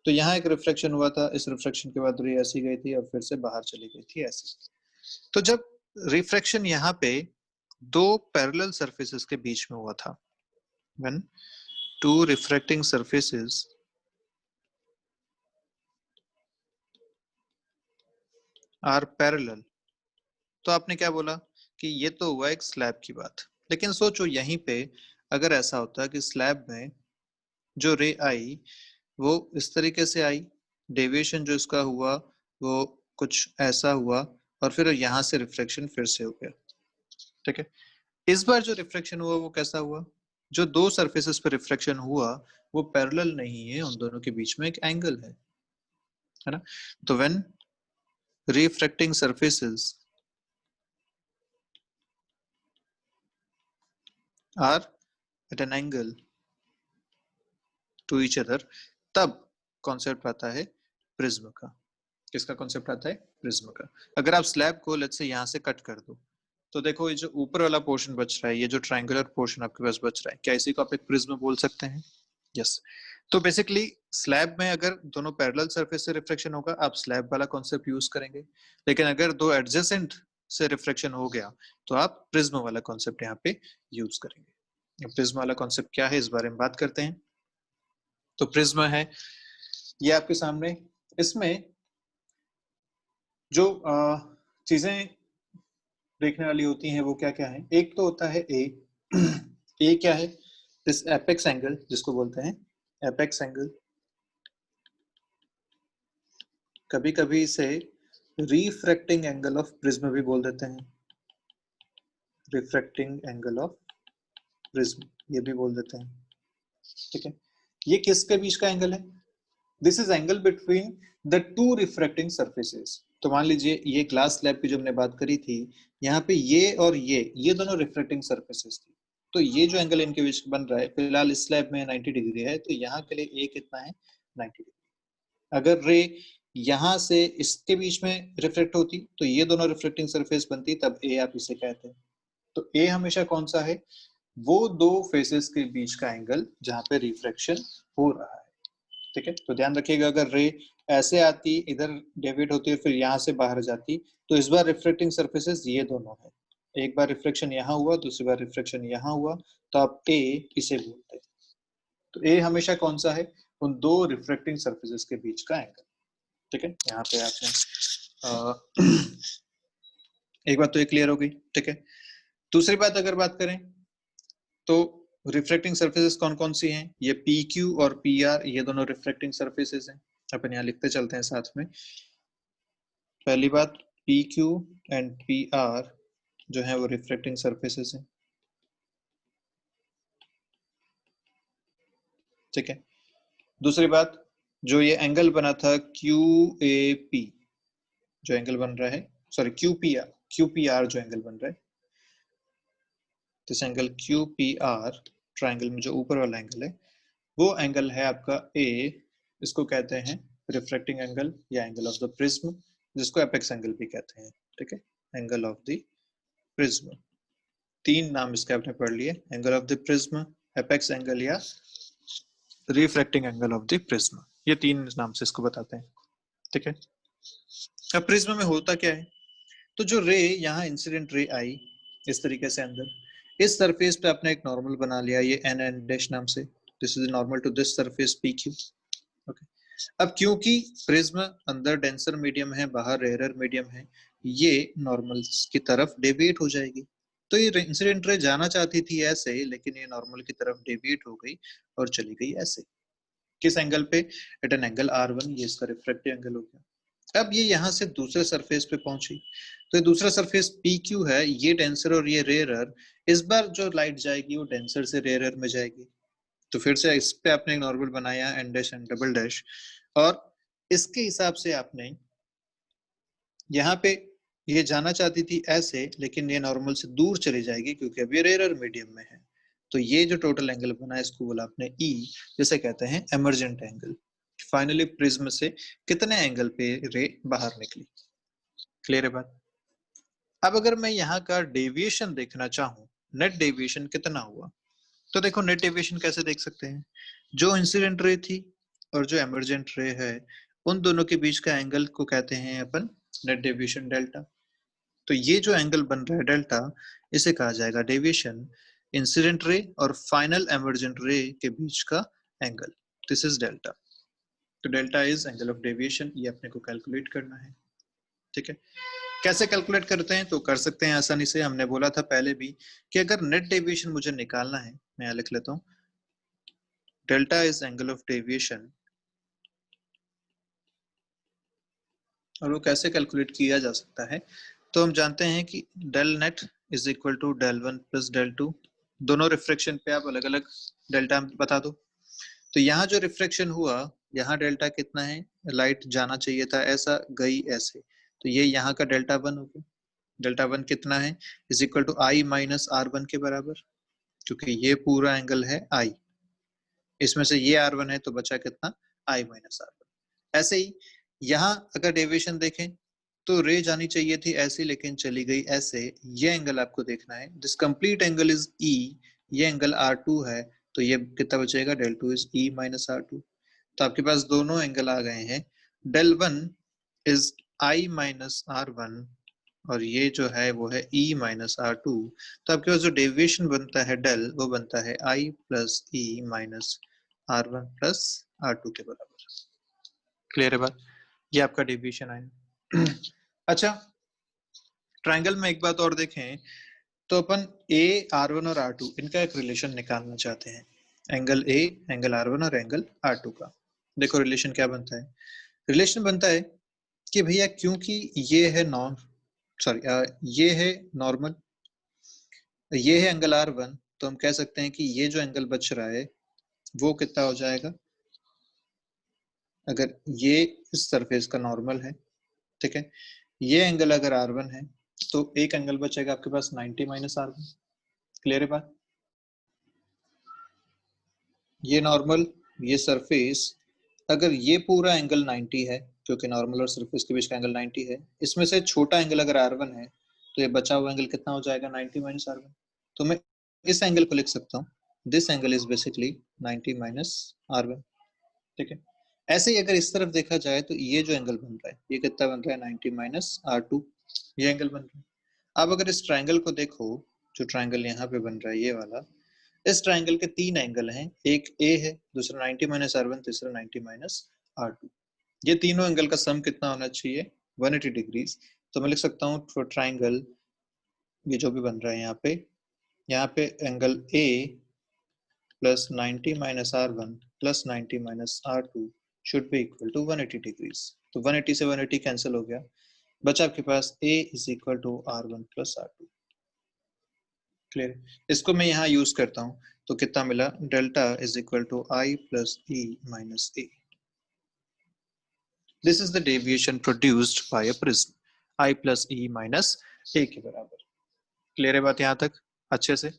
तो यहाँ एक रिफ्लेक्शन हुआ था, इस रिफ्लेक्शन के बाद रे ऐसी गई थी और फिर से बाहर चली गई थी ऐसे। तो जब रिफ्रैक्शन यहाँ पे दो पैरेलल सरफेसेस के बीच में हुआ था, when two refracting surfaces are parallel, तो आपने क्या बोला कि ये तो हुआ एक स्लैब की बात, लेकिन सोचो यहीं पे अगर ऐसा होता कि स्लैब में जो रे आई वो इस तरीके से आई, डेविएशन जो इसका हुआ वो कुछ ऐसा हुआ और फिर यहाँ से रिफ्लेक्शन फिर से हो गया। ठीक है, इस बार जो रिफ्लेक्शन हुआ वो कैसा हुआ? जो दो सरफेसेस पे रिफ्लेक्शन हुआ वो पैरेलल नहीं है, उन दोनों के बीच में एक एंगल है ना? तो when refracting surfaces are at an angle to each other, तब कॉन्सेप्ट आता है प्रिज्म का। किसका कॉन्सेप्ट आता है? प्रिज्म का। अगर आप स्लैब को लेट्स से यहाँ से कट कर दो तो देखो ये जो ऊपर वाला पोर्शन बच रहा है, ये जो ट्रायंगुलर पोर्शन आपके पास बच रहा है, क्या इसी को आप एक प्रिज्म बोल सकते हैं? यस। तो बेसिकली स्लैब में अगर दोनों पैरेलल सरफेस से रिफ्लेक्शन होगा आप स्लैब वाला कॉन्सेप्ट यूज करेंगे, लेकिन अगर दो एडजेसेंट से रिफ्लेक्शन हो गया तो आप प्रिज्म वाला कॉन्सेप्ट यहाँ पे यूज करेंगे। प्रिज्म वाला कॉन्सेप्ट क्या है इस बारे में बात करते हैं। तो प्रिज्म है ये आपके सामने, इसमें जो चीजें देखने वाली होती हैं वो क्या क्या है? एक तो होता है ए। ए क्या है? दिस एपेक्स एंगल जिसको बोलते हैं एपेक्स एंगल, कभी कभी इसे रिफ्रैक्टिंग एंगल ऑफ प्रिज्म भी बोल देते हैं, रिफ्रैक्टिंग एंगल ऑफ प्रिज्म ये भी बोल देते हैं। ठीक है, ये किसके बीच का एंगल है? This is angle between the two refracting surfaces. तो मान लीजिए ये ग्लास स्लैब की जो हमने बात करी थी, यहाँ पे ये और ये दोनों रिफ्रैक्टिंग सरफेसेस थी, तो ये जो एंगल इनके बीच बन रहा है फिलहाल इस स्लैब में 90 डिग्री है, तो यहाँ के लिए ए कितना है? 90 डिग्री। अगर रे यहाँ से इसके बीच में रिफ्लेक्ट होती तो ये दोनों रिफ्लेक्टिंग सरफेस बनती, तब ए आप इसे कहते हैं। तो ए हमेशा कौन सा है? वो दो फेसेस के बीच का एंगल जहां पे रिफ्रैक्शन हो रहा है। ठीक है, तो ध्यान रखिएगा अगर रे ऐसे आती इधर डेविएट होती है फिर यहाँ से बाहर जाती, तो इस बार रिफ्लेक्टिंग सरफेसेस ये दोनों है, एक बार रिफ्लेक्शन यहाँ हुआ दूसरी बार रिफ्लेक्शन यहाँ हुआ, तो आप ए इसे बोलते हैं। तो ए हमेशा कौन सा है? उन दो रिफ्लेक्टिंग सरफेसेस के बीच का एंगल। ठीक है, यहाँ पे आपने एक बात तो ये क्लियर हो गई। ठीक है, दूसरी बात अगर बात करें तो रिफ्लेक्टिंग सरफेसेस कौन कौन सी हैं? ये पी क्यू और पी आर ये दोनों रिफ्लेक्टिंग सरफेसेस हैं, अपन यहाँ लिखते चलते हैं साथ में। पहली बात P Q and P R जो है वो रिफ्लेक्टिंग सरफेसेस हैं। ठीक है, दूसरी बात जो ये एंगल बना था क्यू ए पी जो एंगल बन रहा है, सॉरी क्यू पी आर जो एंगल बन रहा है, this angle Q P R triangle में जो ऊपर वाला एंगल है वो एंगल है आपका ए, इसको कहते हैं रिफ्लेक्टिंग एंगल या एंगल ऑफ द प्रिज्म, जिसको एपेक्स एंगल भी कहते हैं। ठीक है, एंगल ऑफ द प्रिज्म, तीन नाम इसके आपने पढ़ लिए, angle of the prism, apex angle या reflecting angle of the prism, ये तीन नाम से इसको बताते हैं। ठीक है, अब प्रिज्म में होता क्या है? तो जो रे यहाँ इंसिडेंट रे आई इस तरीके से अंदर, इस सरफेस पे आपने एक नॉर्मल बना लिया ये एन एन डैश नाम से, this is normal to this surface P Q. Okay, अब क्योंकि प्रिज्म अंदर डेंसर मीडियम है, बाहर रेयरर मीडियम है, ये नॉर्मल की तरफ डेविएट हो जाएगी। तो ये इंसिडेंट रे जाना चाहती थी ऐसे, लेकिन ये नॉर्मल की तरफ डेविएट हो गई और चली गई ऐसे। किस एंगल पे? एट एन एंगल R1, ये इसका रिफ्रैक्टिव एंगल हो गया। अब ये यहाँ से दूसरे सरफेस पे पहुंची, तो ये दूसरा सरफेस PQ है, ये डेंसर और ये रेयरर। इस बार जो लाइट जाएगी वो डेंसर से रेयरर में जाएगी। तो फिर से इस पे आपने नॉर्मल बनाया N dash and double dash, और इसके हिसाब से आपने यहाँ पे ये जाना चाहती थी ऐसे, लेकिन ये नॉर्मल से दूर चली जाएगी क्योंकि अब ये रेयरर मीडियम में है। तो ये जो टोटल एंगल बना है इसको बोला आपने E, जिसे कहते हैं एमर्जेंट एंगल। फाइनली प्रिज्म से कितने एंगल पे रे बाहर निकली। क्लियर है बात? अब अगर मैं यहाँ का डेविएशन देखना चाहूँ, नेट डेविएशन कितना हुआ, तो देखो नेट डेविएशन कैसे देख सकते हैं। जो इंसिडेंट रे थी और जो एमर्जेंट रे है, उन दोनों के बीच का एंगल को कहते हैं अपन नेट डेविएशन डेल्टा। तो ये जो एंगल बन रहा है डेल्टा, इसे कहा जाएगा डेविएशन इंसिडेंट रे और फाइनल एमर्जेंट रे के बीच का एंगल। This is delta. तो delta is angle of deviation, ये अपने को कैलकुलेट करना है। ठीक है, कैसे कैलकुलेट करते हैं? तो कर सकते हैं आसानी से। हमने बोला था पहले भी कि अगर नेट डेविएशन मुझे निकालना है, मैं यहाँ लिख लेता हूँ, delta is angle of deviation. और वो कैसे कैलकुलेट किया जा सकता है? तो हम जानते हैं कि del net is equal to del one plus del two. दोनों रिफ्रैक्शन पे आप अलग अलग डेल्टा बता दो। तो यहाँ जो रिफ्रैक्शन हुआ, यहाँ डेल्टा कितना है? लाइट जाना चाहिए था ऐसा, गई ऐसे, तो ये यहाँ का डेल्टा वन हो गया। डेल्टा वन कितना है? Is equal to I minus R one के बराबर, क्योंकि ये पूरा एंगल है आई, इसमें से ये आर वन है तो बचा कितना? आई माइनस आर वन। ऐसे ही यहाँ अगर डेविएशन देखें तो रे जानी चाहिए थी ऐसे, लेकिन चली गई ऐसे। ये एंगल आपको देखना है, this complete angle is E, ये एंगल R2 है, तो ये कितना बचेगा? Del two is E minus R2। तो आपके पास दोनों एंगल आ गए हैं। Del one is I minus R1 और ये जो है वो है E माइनस R2। तो आपके पास जो डेविएशन बनता है डेल, वो बनता है I plus E minus R1 plus R2 के बराबर। क्लियर है बात? ये आपका डेविएशन आया। अच्छा, ट्रायंगल में एक बात और देखें तो अपन ए R1 और R2 इनका एक रिलेशन निकालना चाहते हैं। एंगल ए, एंगल R1 और एंगल R2 का। देखो रिलेशन क्या बनता है। रिलेशन बनता है कि भैया क्योंकि ये है ये है नॉर्मल, ये है एंगल R1, तो हम कह सकते हैं कि ये जो एंगल बच रहा है वो कितना हो जाएगा? अगर ये इस सरफेस का नॉर्मल है, ठीक है, ये एंगल अगर R1 है तो एक एंगल बचेगा आपके पास 90 माइनस R1। क्लियर है बात? ये नॉर्मल, ये सरफेस, अगर ये पूरा एंगल 90 है, क्योंकि नॉर्मल और सरफेस के बीच का एंगल 90 है, इसमें से छोटा एंगल अगर R1 है, तो ये बचा हुआ एंगल कितना हो जाएगा? 90 माइनस R1। तो मैं इस एंगल को लिख सकता हूँ, this angle is basically 90 minus R1। ठीक है, ऐसे ही अगर इस तरफ देखा जाए तो ये जो एंगल बन रहा है, ये कितना बन रहा है? 90 माइनस R2, ये एंगल बन रहा है। अब अगर इस ट्राइंगल को देखो, जो ट्राइंगल यहाँ पे बन रहा है ये वाला, इस ट्राइंगल के तीन एंगल हैं, एक ए है, दूसरा 90 माइनस R1, तीसरा 90 माइनस R2। ये तीनों एंगल का सम कितना होना चाहिए? 180 डिग्रीज। तो मैं लिख सकता हूँ फॉर ट्राइंगल, ये जो भी बन रहा है यहाँ पे angle A plus 90 minus R1 plus 90 minus R2 should be equal to 180 degrees. तो 180 से 180 कैंसिल हो गया, बचा आपके पास A is equal to R1 plus R2। Clear? इसको मैं यहाँ यूज करता हूँ तो कितना मिला? Delta is equal to I plus E minus A। This is the deviation produced by a prism, I plus E minus A के बराबर। क्लियर है बात यहाँ तक अच्छे से?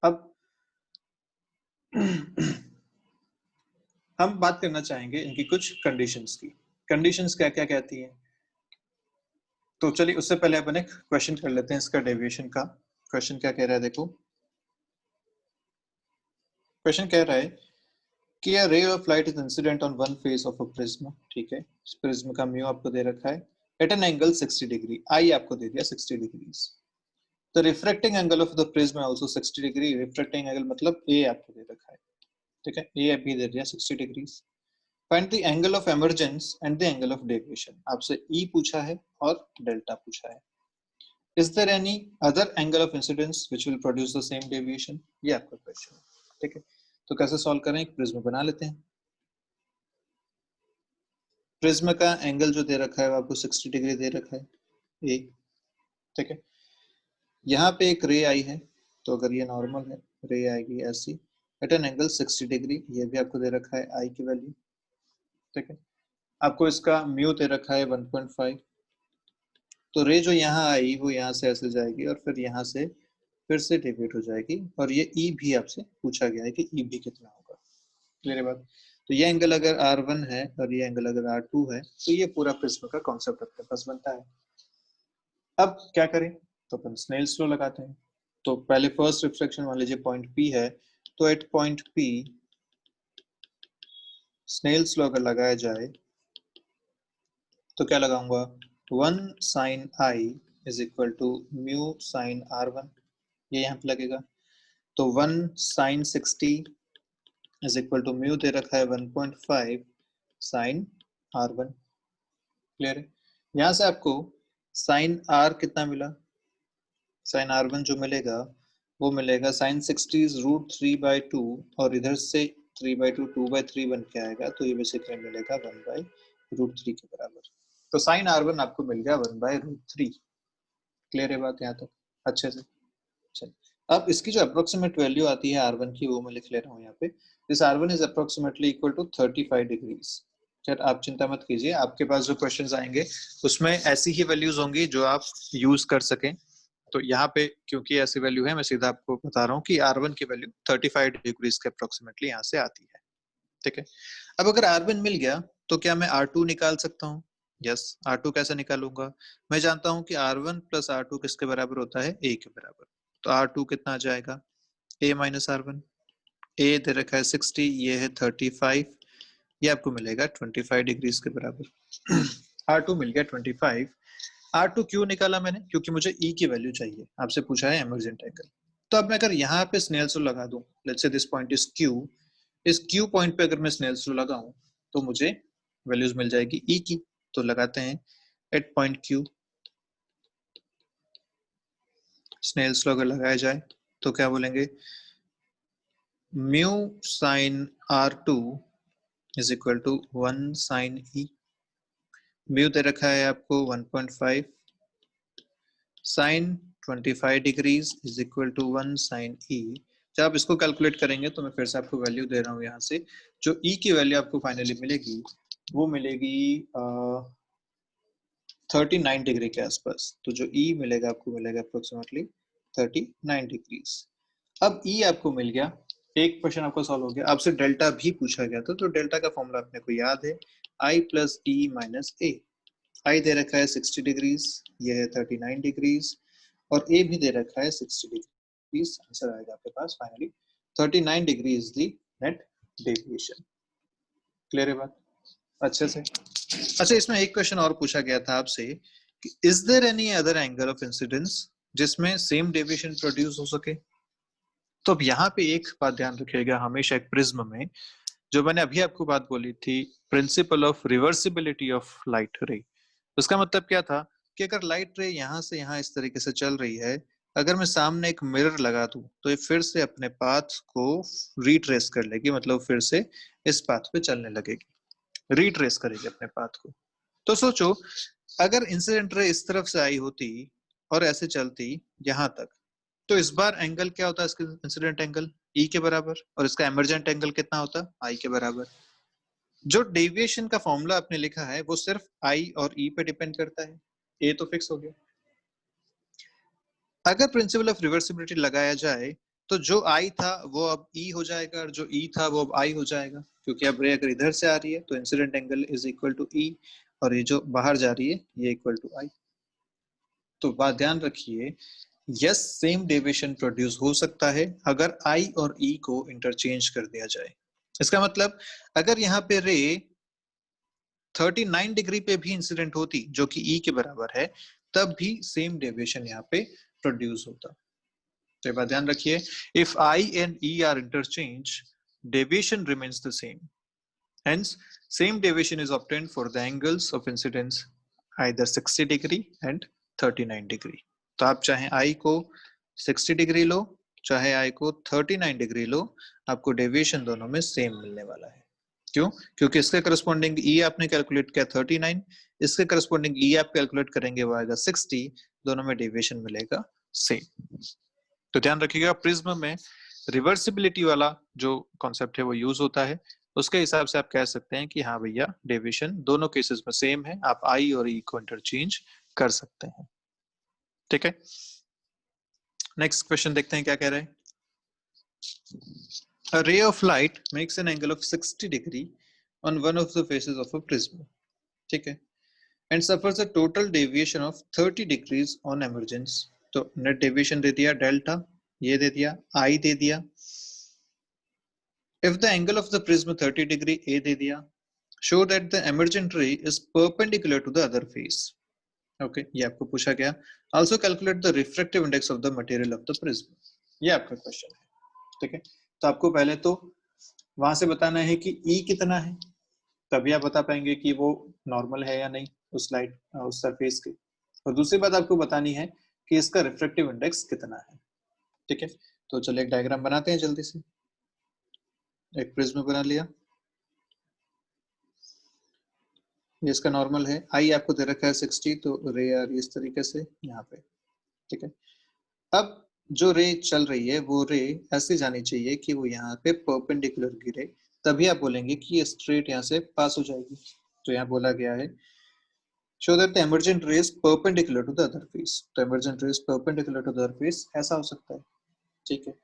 अब हम बात करना चाहेंगे इनकी कुछ कंडीशंस की। कंडीशंस क्या क्या कहती हैं? तो चलिए उससे पहले अपन एक क्वेश्चन कर लेते हैं इसका डेविएशन का। क्वेश्चन क्या कह रहा है देखो। क्वेश्चन कह रहा है कि a ray of light is incident on one face of a prism। ठीक है, इस प्रिज्म का म्यू आपको दे रखा है एट एन एंगल 60 डिग्री, आई आपको दे दिया 60 degrees. The refracting angle of the prism also 60 degree. Refracting angle मतलब ए आपको दे रखा है, ठीक है, ए अभी दे दिया 60 degree. Find the angle of emergence and the angle of deviation. आपसे ई पूछा है और डेल्टा पूछा है। Is there any other angle of incidence which will produce the same deviation, ये आपका क्वेश्चन है, ठीक है। तो कैसे सॉल्व करें, एक प्रिज्म बना लेते हैं। प्रिज्म का एंगल जो दे रखा है वो आपको 60 डिग्री दे रखा है, ए, ठीक है। यहाँ पे एक रे आई है, तो अगर ये नॉर्मल है, रे आएगी ऐसी एट एन एंगल 60 डिग्री, ये भी आपको दे रखा है आई की वैल्यू, ठीक है। आपको इसका म्यू दे रखा है 1.5। तो रे जो यहाँ आई वो यहाँ से ऐसे जाएगी और फिर यहाँ से फिर से डेविएट हो जाएगी, और ये ई भी आपसे पूछा गया है कि ई भी कितना होगा। क्लियर बात। तो ये एंगल अगर R1 है और ये एंगल अगर R2 है, तो ये पूरा प्रिज्म का कॉन्सेप्ट आपके पास बनता है। अब क्या करें, तो अपन स्नेल्स लॉ लगाते हैं। तो पहले फर्स्ट रिफ्लेक्शन मान लीजिए पॉइंट P है, तो at point P Snell's law अगर लगाया जाए तो क्या लगाऊंगा, 1 sin I is equal to mu sine R1, ये यहाँ पे लगेगा। तो 1 sin 60 is equal to mu दे रखा है 1.5 sin R1। क्लियर है। यहाँ से आपको साइन R कितना मिला, साइन R1 जो मिलेगा वो मिलेगा साइन 60 √3/2, और इधर से 3/2 2/3 बन के आएगा, तो ये बेसिकली मिलेगा 1/√3 के बराबर। तो साइन R1 आपको मिल गया 1/√3। क्लियर है बात यहाँ तक अच्छे से। चलिए, अब इसकी जो अप्रोक्सीमेट वैल्यू आती है R1 की, वो मैं लिख ले रहा हूँ यहाँ पे। This R1 is approximately equal to 35 degrees. खैर आप चिंता मत कीजिए, आपके पास जो क्वेश्चंस आएंगे उसमें ऐसी ही वैल्यूज होंगी जो आप यूज कर सकें। तो यहाँ पे क्योंकि ऐसी वैल्यू है, मैं सीधा आपको बता रहा हूँ कि R1 की वैल्यू 35 डिग्रीज के अप्रोक्सीमेटली यहाँ से आती है, ठीक है। अब अगर R1 मिल गया तो क्या मैं R2 निकाल सकता हूँ? यस। R2 कैसे निकालूंगा, मैं जानता हूँ कि R1 प्लस R2 किसके बराबर होता है, A के बराबर। तो R2 कितना आ जाएगा, A माइनस R1। A दे रखा है 60, ये है 35, ये आपको मिलेगा 25 डिग्रीज के बराबर। R2 मिल गया 25। R2 क्यों निकाला मैंने, क्योंकि मुझे E की वैल्यू चाहिए, आपसे पूछा है एमर्जेंट एंगल। तो अब मैं अगर यहाँ पे स्नेल्स लॉ लगा दूं, let's say this point is Q, इस Q पॉइंट पे अगर मैं स्नेल्स लॉ लगाऊं तो मुझे वैल्यूज मिल जाएगी E की। तो लगाते हैं at point Q Snell's law अगर लगाया जाए तो क्या बोलेंगे, mu sine R2 is equal to 1 sine E। म्यू दे रखा है आपको 1.5 sine 25 degrees is equal to 1 sine E। जब आप इसको कैलकुलेट करेंगे तो मैं फिर से आपको वैल्यू दे रहा हूँ यहाँ से, जो E की वैल्यू आपको फाइनली मिलेगी वो मिलेगी 39 डिग्री के आसपास। तो जो E मिलेगा आपको मिलेगा अप्रोक्सीमेटली 39 डिग्रीज। अब E आपको मिल गया, एक क्वेश्चन आपका सॉल्व हो गया। आपसे डेल्टा भी पूछा गया था, तो डेल्टा का फॉर्मूला अपने को याद है, I plus E minus A। आई दे रखा है 60 डिग्रीज, ये है 39 डिग्रीज, और ए भी दे रखा है 60 डिग्रीज। आंसर आएगा आपके पास finally 39 degree is the net deviation. Clear है बात अच्छे से। अच्छा, इसमें एक क्वेश्चन और पूछा गया था आपसे कि is there any other angle of incidence जिसमें सेम डेविएशन प्रोड्यूस हो सके। तो अब यहाँ पे एक बात ध्यान रखिएगा, हमेशा एक प्रिज्म में जो मैंने अभी आपको बात बोली थी, principle of reversibility of light रे, उसका मतलब क्या था कि अगर लाइट रे यहाँ से यहाँ इस तरीके से चल रही है, अगर मैं सामने एक मिरर लगा दूं तो ये फिर से अपने पाथ को रिट्रेस कर लेगी, मतलब फिर से इस पाथ पे चलने लगेगी, रिट्रेस करेगी अपने पाथ को। तो सोचो अगर इंसिडेंट रे इस तरफ से आई होती और ऐसे चलती यहाँ तक, तो इस बार एंगल क्या होता है इसका, इंसिडेंट एंगल E के बराबर, और इसका एमर्जेंट एंगल कितना होता, I के बराबर। जो डेविएशन का फॉर्मूला आपने लिखा है वो सिर्फ I और E पे डिपेंड करता है, A तो फिक्स हो गया। अगर प्रिंसिपल ऑफ रिवर्सिबिलिटी लगाया जाए तो जो I था वो अब E हो जाएगा, और जो E था वो अब I हो जाएगा, क्योंकि अब रे अगर इधर से आ रही है तो incident angle is equal to E, और ये जो बाहर जा रही है ये इक्वल टू I। तो बात ध्यान रखिए, यस सेम डेविएशन प्रोड्यूस हो सकता है अगर I और E को इंटरचेंज कर दिया जाए। इसका मतलब अगर यहाँ पे रे 39 डिग्री पे भी इंसिडेंट होती जो कि E के बराबर है, तब भी सेम डेविएशन यहाँ पे प्रोड्यूस होता। तो ये बात ध्यान रखिए, if I and E R interchange, deviation remains the same, hence same deviation is obtained for the angles of incidence either 60 degree and 39 degree। तो आप चाहे I को 60 डिग्री लो, चाहे I को 39 डिग्री लो, आपको डेविएशन दोनों में सेम मिलने वाला है। क्यों? क्योंकि इसके करस्पॉन्डिंग E आपने कैलकुलेट किया 39, इसके करस्पॉन्डिंग E आप कैलकुलेट करेंगे वो आएगा 60, दोनों में डेविएशन मिलेगा सेम। तो ध्यान रखिएगा, प्रिज्म में रिवर्सिबिलिटी वाला जो कॉन्सेप्ट है वो यूज होता है, उसके हिसाब से आप कह सकते हैं कि हाँ भैया डेविएशन दोनों केसेस में सेम है, आप आई और ई को इंटरचेंज कर सकते हैं। ठीक है, नेक्स्ट क्वेश्चन देखते हैं क्या कह रहे हैं। A ray of light makes an angle of 60 degree on one of the faces of a prism, ठीक है, and suffers a total deviation of 30 degrees on emergence। तो नेट डेविएशन दे दिया डेल्टा, ये दे दिया आई दे दिया। If the angle of the prism 30 degree A दे दिया, show that the emergent ray is perpendicular to the other face। Okay, ये आपको पूछा गया। Also calculate the refractive index of the material of the prism। ये आपका question है, ठीक है। तो आपको पहले तो वहां से बताना है कि E कितना है, तभी आप बता पाएंगे कि वो नॉर्मल है या नहीं उस लाइट उस सरफेस के। और दूसरी बात आपको बतानी है कि इसका रिफ्रैक्टिव इंडेक्स कितना है, ठीक है। तो चलिए एक डायग्राम बनाते हैं जल्दी से। एक प्रिज्म बना लिया, ये इसका नॉर्मल है, आई आपको दे रखा है 60, तो रे आ रही है इस तरीके से यहाँ पे, ठीक है। अब जो रे चल रही है वो रे ऐसे जानी चाहिए कि वो यहाँ पे परपेंडिकुलर गिरे, तभी आप बोलेंगे कि ये स्ट्रेट यहाँ से पास हो जाएगी। तो यहाँ बोला गया है show that the emergent ray is perpendicular to the other face। तो emergent ray is perpendicular to the other face ऐसा हो सकता है, ठीक है।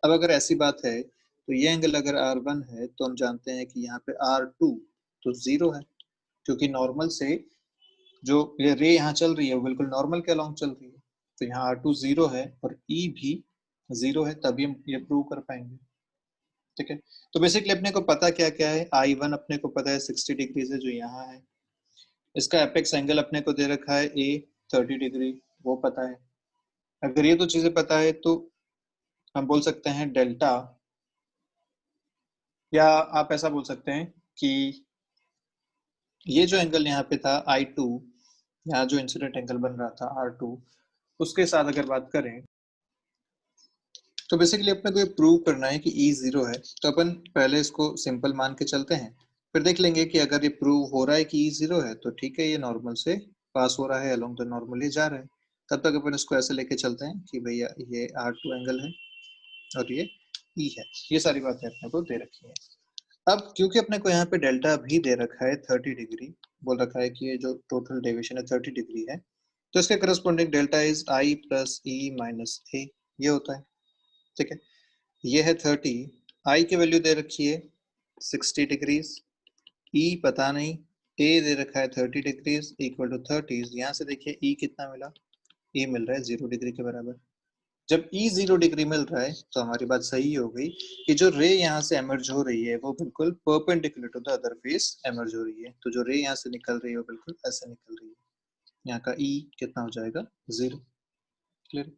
अब अगर ऐसी बात है तो ये एंगल अगर R1 है तो हम जानते हैं कि यहाँ पे R2 तो 0 है, क्योंकि नॉर्मल से जो ये रे यहाँ चल रही है वो बिल्कुल नॉर्मल के अलोंग चल रही है। तो यहाँ R2 0 है और E भी 0 है, तभी हम ये प्रूव कर पाएंगे, ठीक है। तो बेसिकली अपने को पता क्या क्या है, I1 अपने को पता है 60 डिग्री से जो यहाँ है, इसका एपेक्स एंगल अपने को दे रखा है A 30 डिग्री, वो पता है। अगर ये दो चीजें पता है तो हम बोल सकते हैं डेल्टा, या आप ऐसा बोल सकते हैं कि ये जो एंगल यहाँ पे था I2, यहाँ जो इंसिडेंट एंगल बन रहा था R2, उसके साथ अगर बात करें तो बेसिकली अपने को ये प्रूव करना है कि E 0 है। तो अपन पहले इसको सिंपल मान के चलते हैं, फिर देख लेंगे कि अगर ये प्रूव हो रहा है कि E 0 है तो ठीक है, ये नॉर्मल से पास हो रहा है, अलोंग द नॉर्मल ही जा रहा है। तब तक अपन इसको ऐसे लेके चलते हैं कि भैया ये R2 एंगल है और ये E है। ये सारी बातें अपने को दे रखी है। अब क्योंकि अपने को यहाँ पे डेल्टा भी दे रखा है 30 डिग्री, बोल रखा है कि ये जो टोटल डेविएशन है 30 डिग्री है, तो इसके corresponding delta is I plus E minus A, ये होता है, ठीक है। ये है 30, I की वैल्यू दे रखी है 60 डिग्रीज, E पता नहीं, A दे रखा है 30 डिग्रीज इक्वल टू 30। यहाँ से देखिए E कितना मिला, E मिल रहा है 0 डिग्री के बराबर। जब E 0 डिग्री मिल रहा है तो हमारी बात सही हो गई कि जो रे यहाँ से एमर्ज हो रही है वो बिल्कुल perpendicular to the other face emerge हो रही है। तो जो रे यहाँ से निकल रही है वो बिल्कुल ऐसे निकल रही है, यहाँ का E कितना हो जाएगा 0। क्लियर?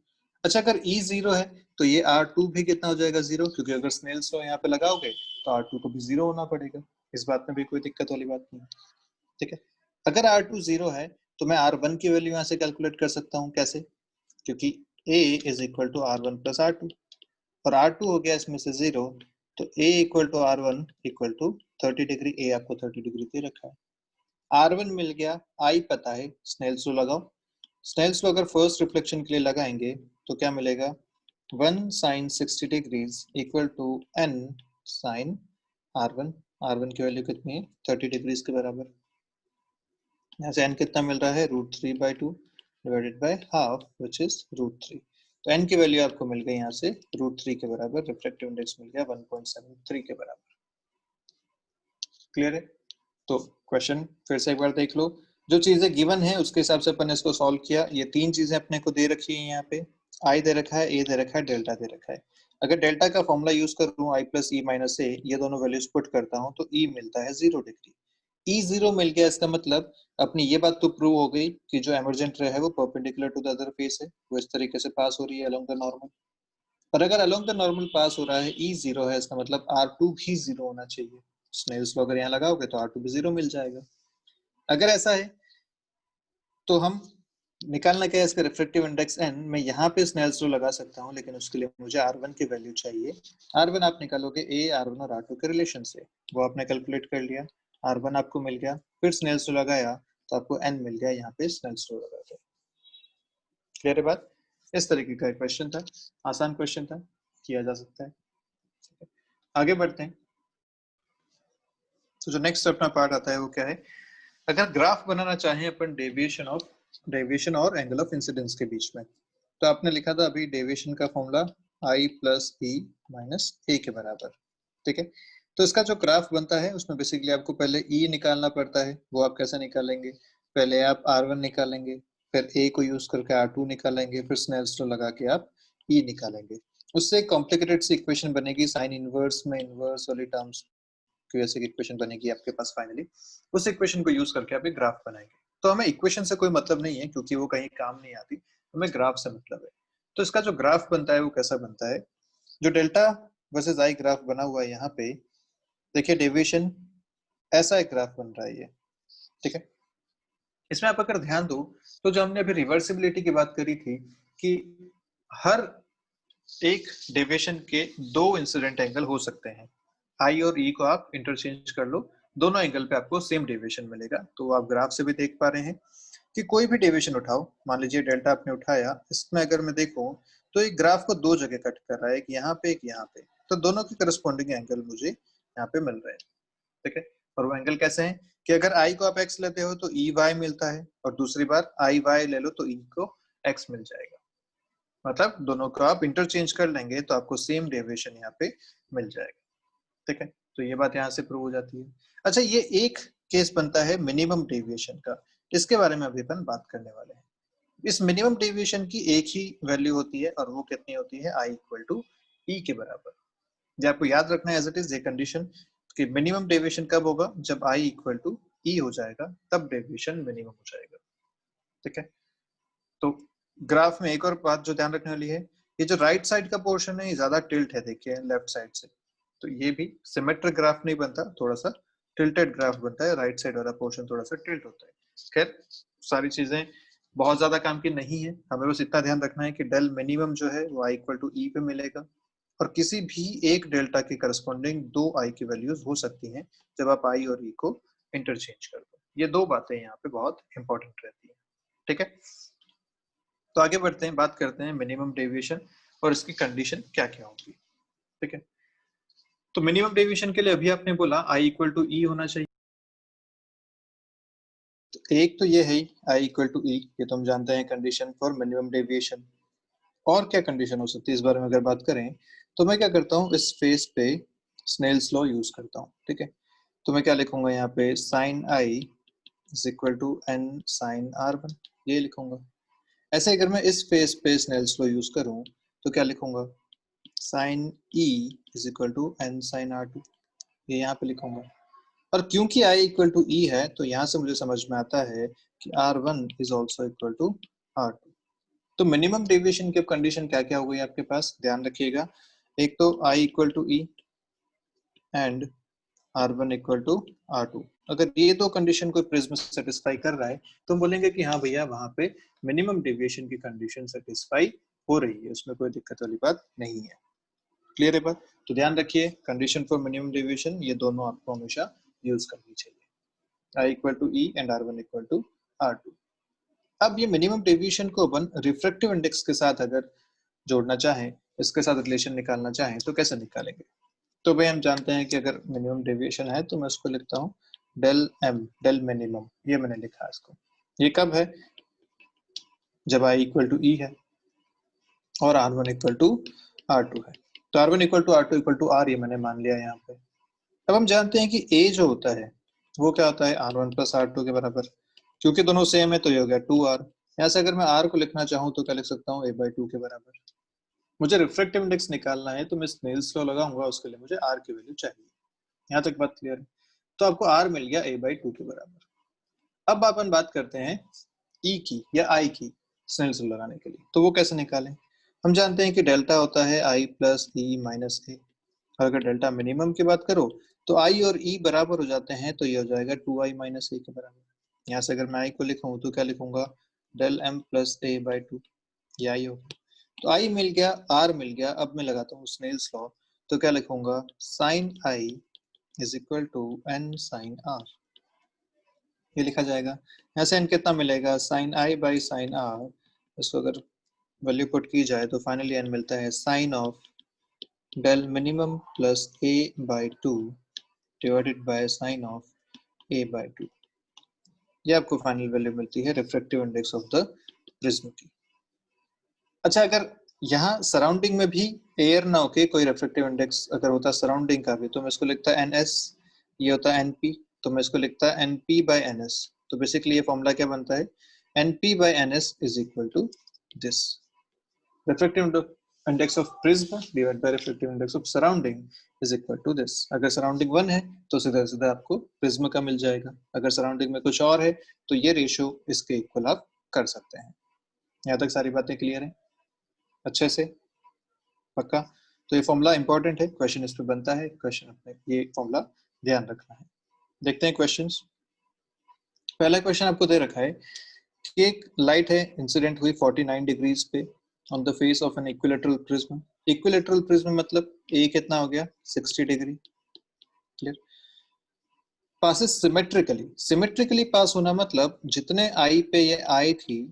अच्छा, अगर E 0 है तो ये R2 भी कितना हो जाएगा 0, क्योंकि अगर स्नेल्स लॉ यहाँ पे लगाओगे तो R2 को भी 0 होना पड़ेगा। इस बात में भी कोई दिक्कत वाली बात नहीं, ठीक है। अगर R2 0 है तो मैं R1 की वैल्यू यहाँ से कैलकुलेट कर सकता हूँ, कैसे? क्योंकि A is equal to R1 plus R2 और R2 हो गया इसमें से 0, तो A equal to R1 equal to 30 degree, A आपको 30 डिग्री दे रखा है, R1 मिल गया, I पता है, स्नेल्स लॉ लगाओ। स्नेल्स लॉ अगर फर्स्ट रिफ्लेक्शन के लिए लगाएंगे तो क्या मिलेगा, 1 sin 60 degrees equal to n sin R1। R1 की वैल्यू कितनी है 30 डिग्रीज के बराबर, यहाँ से n कितना मिल रहा है √3/2 divided by half which is √3। तो n की वैल्यू आपको मिल गई यहाँ से √3 के बराबर, रिफ्रैक्टिव इंडेक्स मिल गया 1.73 के बराबर। क्लियर है? तो क्वेश्चन फिर से एक बार देख लो, जो चीजें गिवन है उसके हिसाब से अपन ने इसको सॉल्व किया। ये तीन चीजें अपने को दे रखी है, यहाँ पे I दे रखा है, A दे रखा है, डेल्टा दे रखा है। अगर डेल्टा का फॉर्मूला यूज करूं I plus E minus A, ये दोनों वैल्यूज पुट करता हूं तो E मिलता है 0 डिग्री। E0 मिल गया, इसका मतलब अपनी ये बात तो प्रूव हो गई कि जो एमर्जेंट रे है वो perpendicular to the other face है, वो इस तरीके से पास हो रही है अलोंग द नॉर्मल। और अगर अलोंग द नॉर्मल पास हो रहा है, E0 है, इसका मतलब R2 भी 0 होना चाहिए। स्नेल्स लॉ अगर यहाँ लगाओगे तो R2 भी 0 मिल जाएगा। अगर ऐसा है तो हम निकालना क्या है इसका रिफ्रैक्टिव इंडेक्स n। मैं यहाँ पे स्नेल्स लॉ लगा सकता हूँ, लेकिन उसके लिए मुझे R1 की वैल्यू चाहिए। R1 आप निकालोगे A R1 और R2 के रिलेशन से, वो आपने कैलकुलेट कर लिया, R1 आपको मिल गया। फिर स्नेल्स लॉ लगाया तो आपको n मिल गया, यहाँ पे स्नेल्स लॉ लगा दिया। क्लियर है बात? इस तरीके का एक क्वेश्चन था, आसान क्वेश्चन था, किया जा सकता है। आगे बढ़ते हैं। तो जो नेक्स्ट अपना पार्ट आता है वो क्या है, अगर ग्राफ बनाना चाहें अपन डेविएशन और एंगल ऑफ इंसिडेंस के बीच में, तो आपने लिखा था अभी डेविएशन का formula I plus E minus A के बराबर। ठीक है, तो इसका जो ग्राफ बनता है उसमें बेसिकली आपको पहले E निकालना पड़ता है। वो आप कैसे निकालेंगे, पहले आप R1 निकालेंगे, फिर A को यूज करके R2 निकालेंगे, फिर स्नेल्स लॉ लगा के आप E निकालेंगे। उससे एक कॉम्प्लिकेटेड सी इक्वेशन बनेगी, साइन इनवर्स में इनवर्स वाली टर्म्स की वजह से इक्वेशन बनेगी आपके पास फाइनली। उस इक्वेशन को यूज करके आप एक ग्राफ बनाएंगे। तो हमें इक्वेशन से कोई मतलब नहीं है क्योंकि वो कहीं काम नहीं आती, हमें ग्राफ से मतलब है। तो इसका जो ग्राफ बनता है वो कैसा बनता है, जो डेल्टा वर्सेस आई ग्राफ बना हुआ है यहाँ पे, देखिए डेविएशन ऐसा एक ग्राफ बन रहा है ये। ठीक है, इसमें आप अगर ध्यान दो तो जो हमने अभी रिवर्सिबिलिटी की बात करी थी कि हर एक डेविएशन के दो इंसिडेंट एंगल हो सकते हैं। आई और ई को आप इंटरचेंज कर लो, दोनों एंगल पे आपको सेम डेविएशन मिलेगा। तो आप ग्राफ से भी देख पा रहे हैं कि कोई भी डेविएशन उठाओ, मान लीजिए डेल्टा आपने उठाया, इसमें अगर मैं देखूं तो एक ग्राफ को दो जगह कट कर रहा है, एक यहाँ पे एक यहाँ पे, तो दोनों के करस्पॉन्डिंग एंगल मुझे यहाँ पे मिल रहे हैं। ठीक है, और वो एंगल कैसे हैं कि अगर आई को आप एक्स लेते हो तो ई वाई मिलता है, और दूसरी बार आई वाई ले लो तो ई को एक्स मिल जाएगा। मतलब दोनों को आप इंटरचेंज कर लेंगे तो आपको सेम डेविएशन यहाँ पे मिल जाएगा। ठीक है, तो ये बात यहाँ से प्रूव हो जाती है। अच्छा, ये एक केस बनता है मिनिमम डेविएशन का, इसके बारे में अभी अपन बात करने वाले हैं। इस मिनिमम डेविएशन की एक ही वैल्यू होती है, और वो कितनी होती है, आई इक्वल टू ई के बराबर। जो आपको याद रखना है एज इट इज ये कंडीशन कि मिनिमम डेविएशन कब होगा, जब आई इक्वल टू ई हो जाएगा, तब डेविएशन मिनिमम हो जाएगा। ठीक है, तो ग्राफ में एक और बात जो ध्यान रखने वाली है, ये जो राइट साइड का पोर्शन है ये ज्यादा टिल्ट है, देखिए लेफ्ट साइड से, तो ये भी सिमेट्रिक ग्राफ नहीं बनता, थोड़ा सा टिल्टेड ग्राफ बनता है, राइट साइड वाला पोर्शन थोड़ा सा टिल्ट होता है। खैर, सारी चीजें बहुत ज्यादा काम की नहीं है, हमें बस इतना ध्यान रखना है कि डेल मिनिमम जो है वो आई इक्वल टू ई पे मिलेगा, और किसी भी एक डेल्टा के करस्पॉन्डिंग दो आई की वैल्यूज हो सकती हैं जब आप आई और ई को इंटरचेंज कर दो। ये दो बातें यहाँ पे बहुत इंपॉर्टेंट रहती है। ठीक है, तो आगे बढ़ते हैं, बात करते हैं मिनिमम डेविएशन और इसकी कंडीशन क्या क्या होगी। ठीक है, तो मिनिमम डेविएशन के लिए अभी आपने बोला आई इक्वल टू ई होना चाहिए। तो एक तो ये है आई इक्वल टू ई, ये तो हम जानते हैं कंडीशन फॉर मिनिमम डेविएशन। और क्या कंडीशन हो सकती है इस बारे में अगर बात करें, तो मैं क्या करता हूँ, इस फेस पे स्नेल्स लॉ यूज करता हूँ। ठीक है, तो मैं क्या लिखूंगा यहाँ पे, sine I is equal to n sine R1, ये लिखूंगा। ऐसे अगर मैं इस फेस पे स्नेल्स लॉ यूज करूँ तो क्या लिखूंगा, sine E is equal to n sine R2, ये यहाँ पे लिखूंगा। और क्योंकि I इक्वल टू ई है तो यहाँ से मुझे समझ में आता है कि R1 is also equal to R2। तो मिनिमम डेविएशन की कंडीशन क्या क्या हो गई आपके पास, ध्यान रखिएगा। एक तो I equal to E and R1 equal to R2। अगर ये दो कंडीशन कोई प्रिज्म सेटिस्फाई कर रहा है तो हम बोलेंगे कि हाँ भैया वहां पे मिनिमम डेविएशन की कंडीशन सेटिस्फाई हो रही है, उसमें कोई दिक्कत वाली बात नहीं है। क्लियर है बात? तो ध्यान रखिए, कंडीशन फॉर मिनिमम डेविएशन ये दोनों आपको हमेशा यूज करनी चाहिए, I equal to E and R1 equal to R2। अब ये मिनिमम डेविएशन को अपन रिफ्रैक्टिव इंडेक्स के साथ अगर जोड़ना चाहें, इसके साथ रिलेशन निकालना चाहें, तो कैसे निकालेंगे। तो भाई हम जानते हैं कि अगर मिनिमम डेविएशन है तो मैं उसको लिखता हूँ डेल एम, डेल मिनिमम, ये मैंने लिखा है इसको। ये कब है, जब आई इक्वल टू ई है और R1 इक्वल टू R2 है। तो R1 equal to R2 equal to R, ये मैंने मान लिया यहाँ पे। अब हम जानते हैं कि A जो होता है वो क्या होता है, R1 प्लस R2 के बराबर। क्योंकि दोनों सेम है तो ये हो गया 2R। यहाँ से अगर मैं R को लिखना चाहूँ तो क्या लिख सकता हूँ, A/2 के बराबर। मुझे रिफ्रैक्टिव इंडेक्स निकालना है तो मैं स्नेल्स लॉ लगाऊंगा, उसके लिए मुझे R की वैल्यू चाहिए। यहाँ तक बात क्लियर है। तो आपको r मिल गया a/2 के बराबर। अब अपन बात करते हैं e की या i की स्नेल्स लॉ लगाने के लिए। तो वो कैसे निकालें? हम जानते हैं कि डेल्टा होता है i प्लस e माइनस ए, और अगर डेल्टा मिनिमम की बात करो तो i और e बराबर हो जाते हैं, तो ये हो जाएगा 2i माइनस ए के बराबर। यहाँ से अगर मैं i को लिखूं तो क्या लिखूंगा? डेल m प्लस a/2, ये i होगा। तो i मिल गया, r मिल गया। अब मैं लगाता हूँ स्नेल्स लॉ, तो क्या लिखूंगा? Sine i is equal to n sine r, ये लिखा जाएगा। यहाँ से n कितना मिलेगा? Sine i by sine r। इसको अगर वैल्यू पुट की जाए तो फाइनली n मिलता है sine of del minimum plus a/2 divided by sine of a/2। ये आपको फाइनल वैल्यू मिलती है refractive index of the prism की। अच्छा, अगर यहाँ सराउंडिंग में भी एयर ना होके कोई रिफ्रैक्टिव इंडेक्स अगर होता सराउंडिंग का भी, तो मैं इसको लिखता ns, ये होता np, तो मैं इसको लिखता np बाय ns। तो बेसिकली ये फॉर्मूला क्या बनता है? np by ns is equal to this, refractive index of prism divide by refractive index of surrounding is equal to this. अगर सराउंडिंग 1 है तो सीधा सीधा आपको प्रिज्म का मिल जाएगा, अगर सराउंडिंग में कुछ और है तो ये रेशियो इसके इक्वल आप कर सकते हैं। यहाँ तक सारी बातें क्लियर है अच्छे से? पक्का? तो ये फॉर्मूला इंपॉर्टेंट है, क्वेश्चन इस पे बनता है, क्वेश्चन अपने ये फॉर्मूला ध्यान रखना है। देखते हैं क्वेश्चंस। पहला क्वेश्चन आपको दे रखा है कि एक लाइट है इंसिडेंट हुई 49 डिग्रीज पे on the face of an equilateral prism. Equilateral prism मतलब ए कितना हो गया? 60 degree. Clear? Passes symmetrically, symmetrically pass होना मतलब जितने आई पे ये आई थी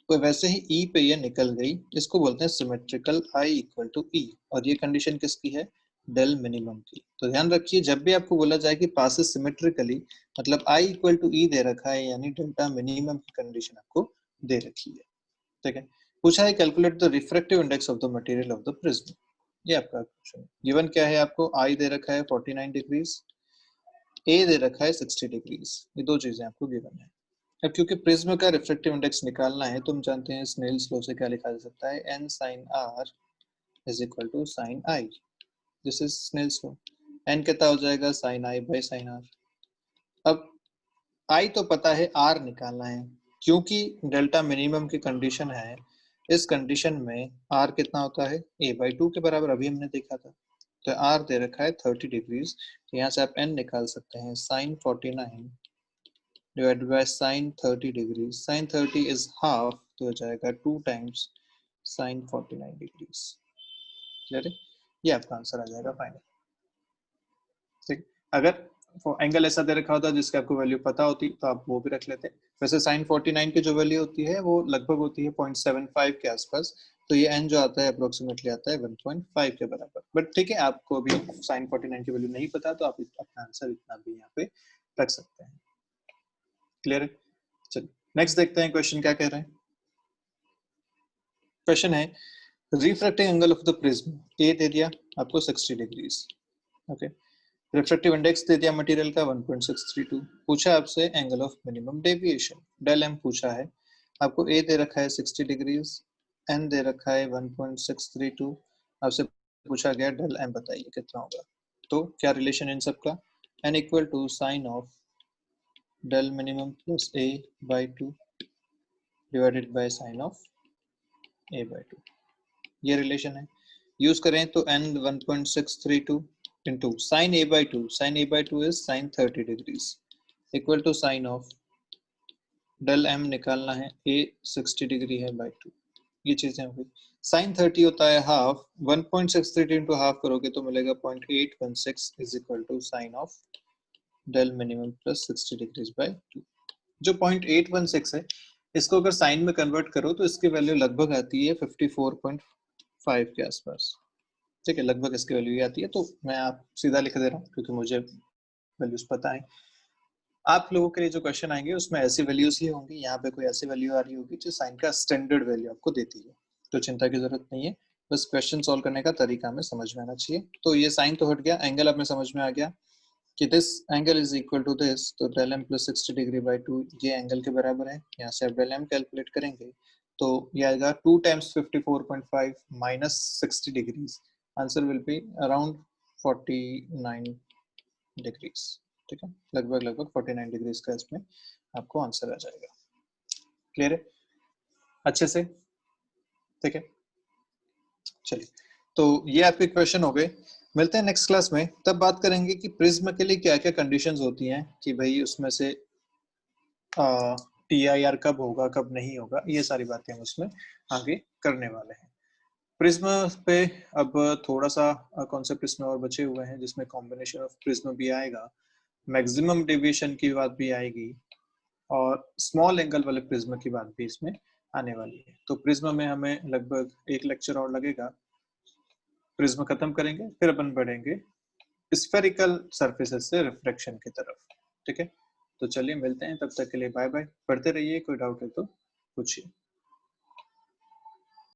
तो वैसे ही ई पे ये निकल गई, इसको बोलते हैं सिमेट्रिकल आई इक्वल टू ई। और ये कंडीशन किसकी है? डेल मिनिमम की। तो ध्यान रखिए, जब भी आपको बोला जाए कि पासेस सिमेट्रिकली मतलब आई इक्वल टू ई दे रखा है, यानी डेल्टा मिनिमम की कंडीशन आपको दे रखी है। ठीक है? पूछा है calculate the refractive index of the material of the prism. ये आपका क्वेश्चन है। गिवन क्या है आपको? आई दे रखा है 49 डिग्रीज, ए दे रखा है 60 डिग्रीज। ये दो चीजें आपको गिवन है। अब क्योंकि प्रिज्म का रिफ्रैक्टिव इंडेक्स निकालना है, तो हम जानते हैं स्नेल्स लॉ से क्या लिखा जा सकता है? n sin r is equal to sin i। This is Snell's law. n कितना हो जाएगा? sin i by sin r। अब i तो पता है, r निकालना है। क्योंकि डेल्टा मिनिमम की कंडीशन है, इस कंडीशन में r कितना होता है? a/2 के बराबर, अभी हमने देखा था। तो r दे रखा है 30 डिग्रीज, तो यहाँ से आप n निकाल सकते हैं sin 49 divided by sin 30 degrees. Sin 30 is half, तो हो जाएगा 2 times sin 49 degrees। क्लियर है? ये आपका आंसर आ जाएगा फाइनल। ठीक, अगर एंगल ऐसा दे रखा होता जिसकी आपको वैल्यू पता होती तो आप वो भी रख लेते। वैसे sin 49 की जो वैल्यू होती है वो लगभग होती है 0.75 के आसपास, तो ये n जो आता है अप्रोक्सीमेटली आता है 1.5 के बराबर। बट ठीक है, आपको अभी sin 49 की वैल्यू नहीं पता तो आप अपना आंसर इतना भी यहाँ पे रख सकते हैं। क्लियर है? चलिए नेक्स्ट देखते हैं क्वेश्चन क्या कह रहे हैं। क्वेश्चन है refracting angle of the prism, A दे दिया आपको 60 डिग्रीज। ओके, रिफ्रैक्टिव इंडेक्स दे दिया मटेरियल का 1.632। पूछा आपसे angle of minimum deviation, del M पूछा है। आपको ए दे रखा है 60 डिग्रीज, एन दे रखा है 1.632। आपसे पूछा गया डेल एम बताइए कितना होगा। तो क्या रिलेशन इन सब का? N equal to sine of del minimum plus a by 2 divided by sine of a/2, ये रिलेशन है। यूज करें तो n 1.632 into sine a/2, sine a/2 is sine 30 degrees equal to sine of del m निकालना है, a 60 degree है by 2। ये चीजें हो गई। साइन 30 होता है हाफ, 1.632 इंटू हाफ करोगे तो मिलेगा 0.816 is equal to sine of del minimum plus 60 degrees by 2। जो 0.816 है, इसको अगर साइन में कन्वर्ट करो तो इसकी वैल्यू लगभग आती है 54.5 के आसपास। ठीक है, लगभग इसकी वैल्यू आती है। तो मैं आप सीधा लिख दे रहा हूँ क्योंकि मुझे वैल्यूज पता है। आप लोगों के लिए जो क्वेश्चन आएंगे उसमें ऐसी वैल्यूज ही होंगी, यहाँ पे कोई ऐसी वैल्यू आ रही होगी जो साइन का स्टैंडर्ड वैल्यू आपको देती है, तो चिंता की जरूरत नहीं है। बस क्वेश्चन सॉल्व करने का तरीका हमें समझ में आना चाहिए। तो ये साइन तो हट गया, एंगल अब में समझ में आ गया कि this angle is equal to this, तो del M plus 60 degree by 2 ये एंगल के बराबर है। यहाँ से आप डेल एम कैलकुलेट करेंगे तो ये आएगा 2 times 54.5 minus 60 degrees, answer will be around 49 degrees. ठीक है, लगभग 49 डिग्रीज का इसमें आपको आंसर आ जाएगा। क्लियर है अच्छे से? ठीक है, चलिए, तो ये आपके क्वेश्चन हो गए। मिलते हैं नेक्स्ट क्लास में, तब बात करेंगे कि प्रिज्म के लिए क्या क्या कंडीशंस होती हैं कि भाई उसमें से TIR कब होगा कब नहीं होगा, ये सारी बातें हम उसमें आगे करने वाले हैं। प्रिज्म पे अब थोड़ा सा कॉन्सेप्ट इसमें और बचे हुए हैं, जिसमें कॉम्बिनेशन ऑफ प्रिज्म भी आएगा, मैक्सिमम डेविएशन की बात भी आएगी, और स्मॉल एंगल वाले प्रिज्म की बात भी इसमें आने वाली है। तो प्रिज्म में हमें लगभग एक लेक्चर और लगेगा, प्रिज्म खत्म करेंगे, फिर अपन बढ़ेंगे स्फेरिकल सरफेसेस से रिफ्रैक्शन की तरफ। ठीक है, तो चलिए मिलते हैं, तब तक के लिए बाय बाय। पढ़ते रहिए, कोई डाउट है तो पूछिए।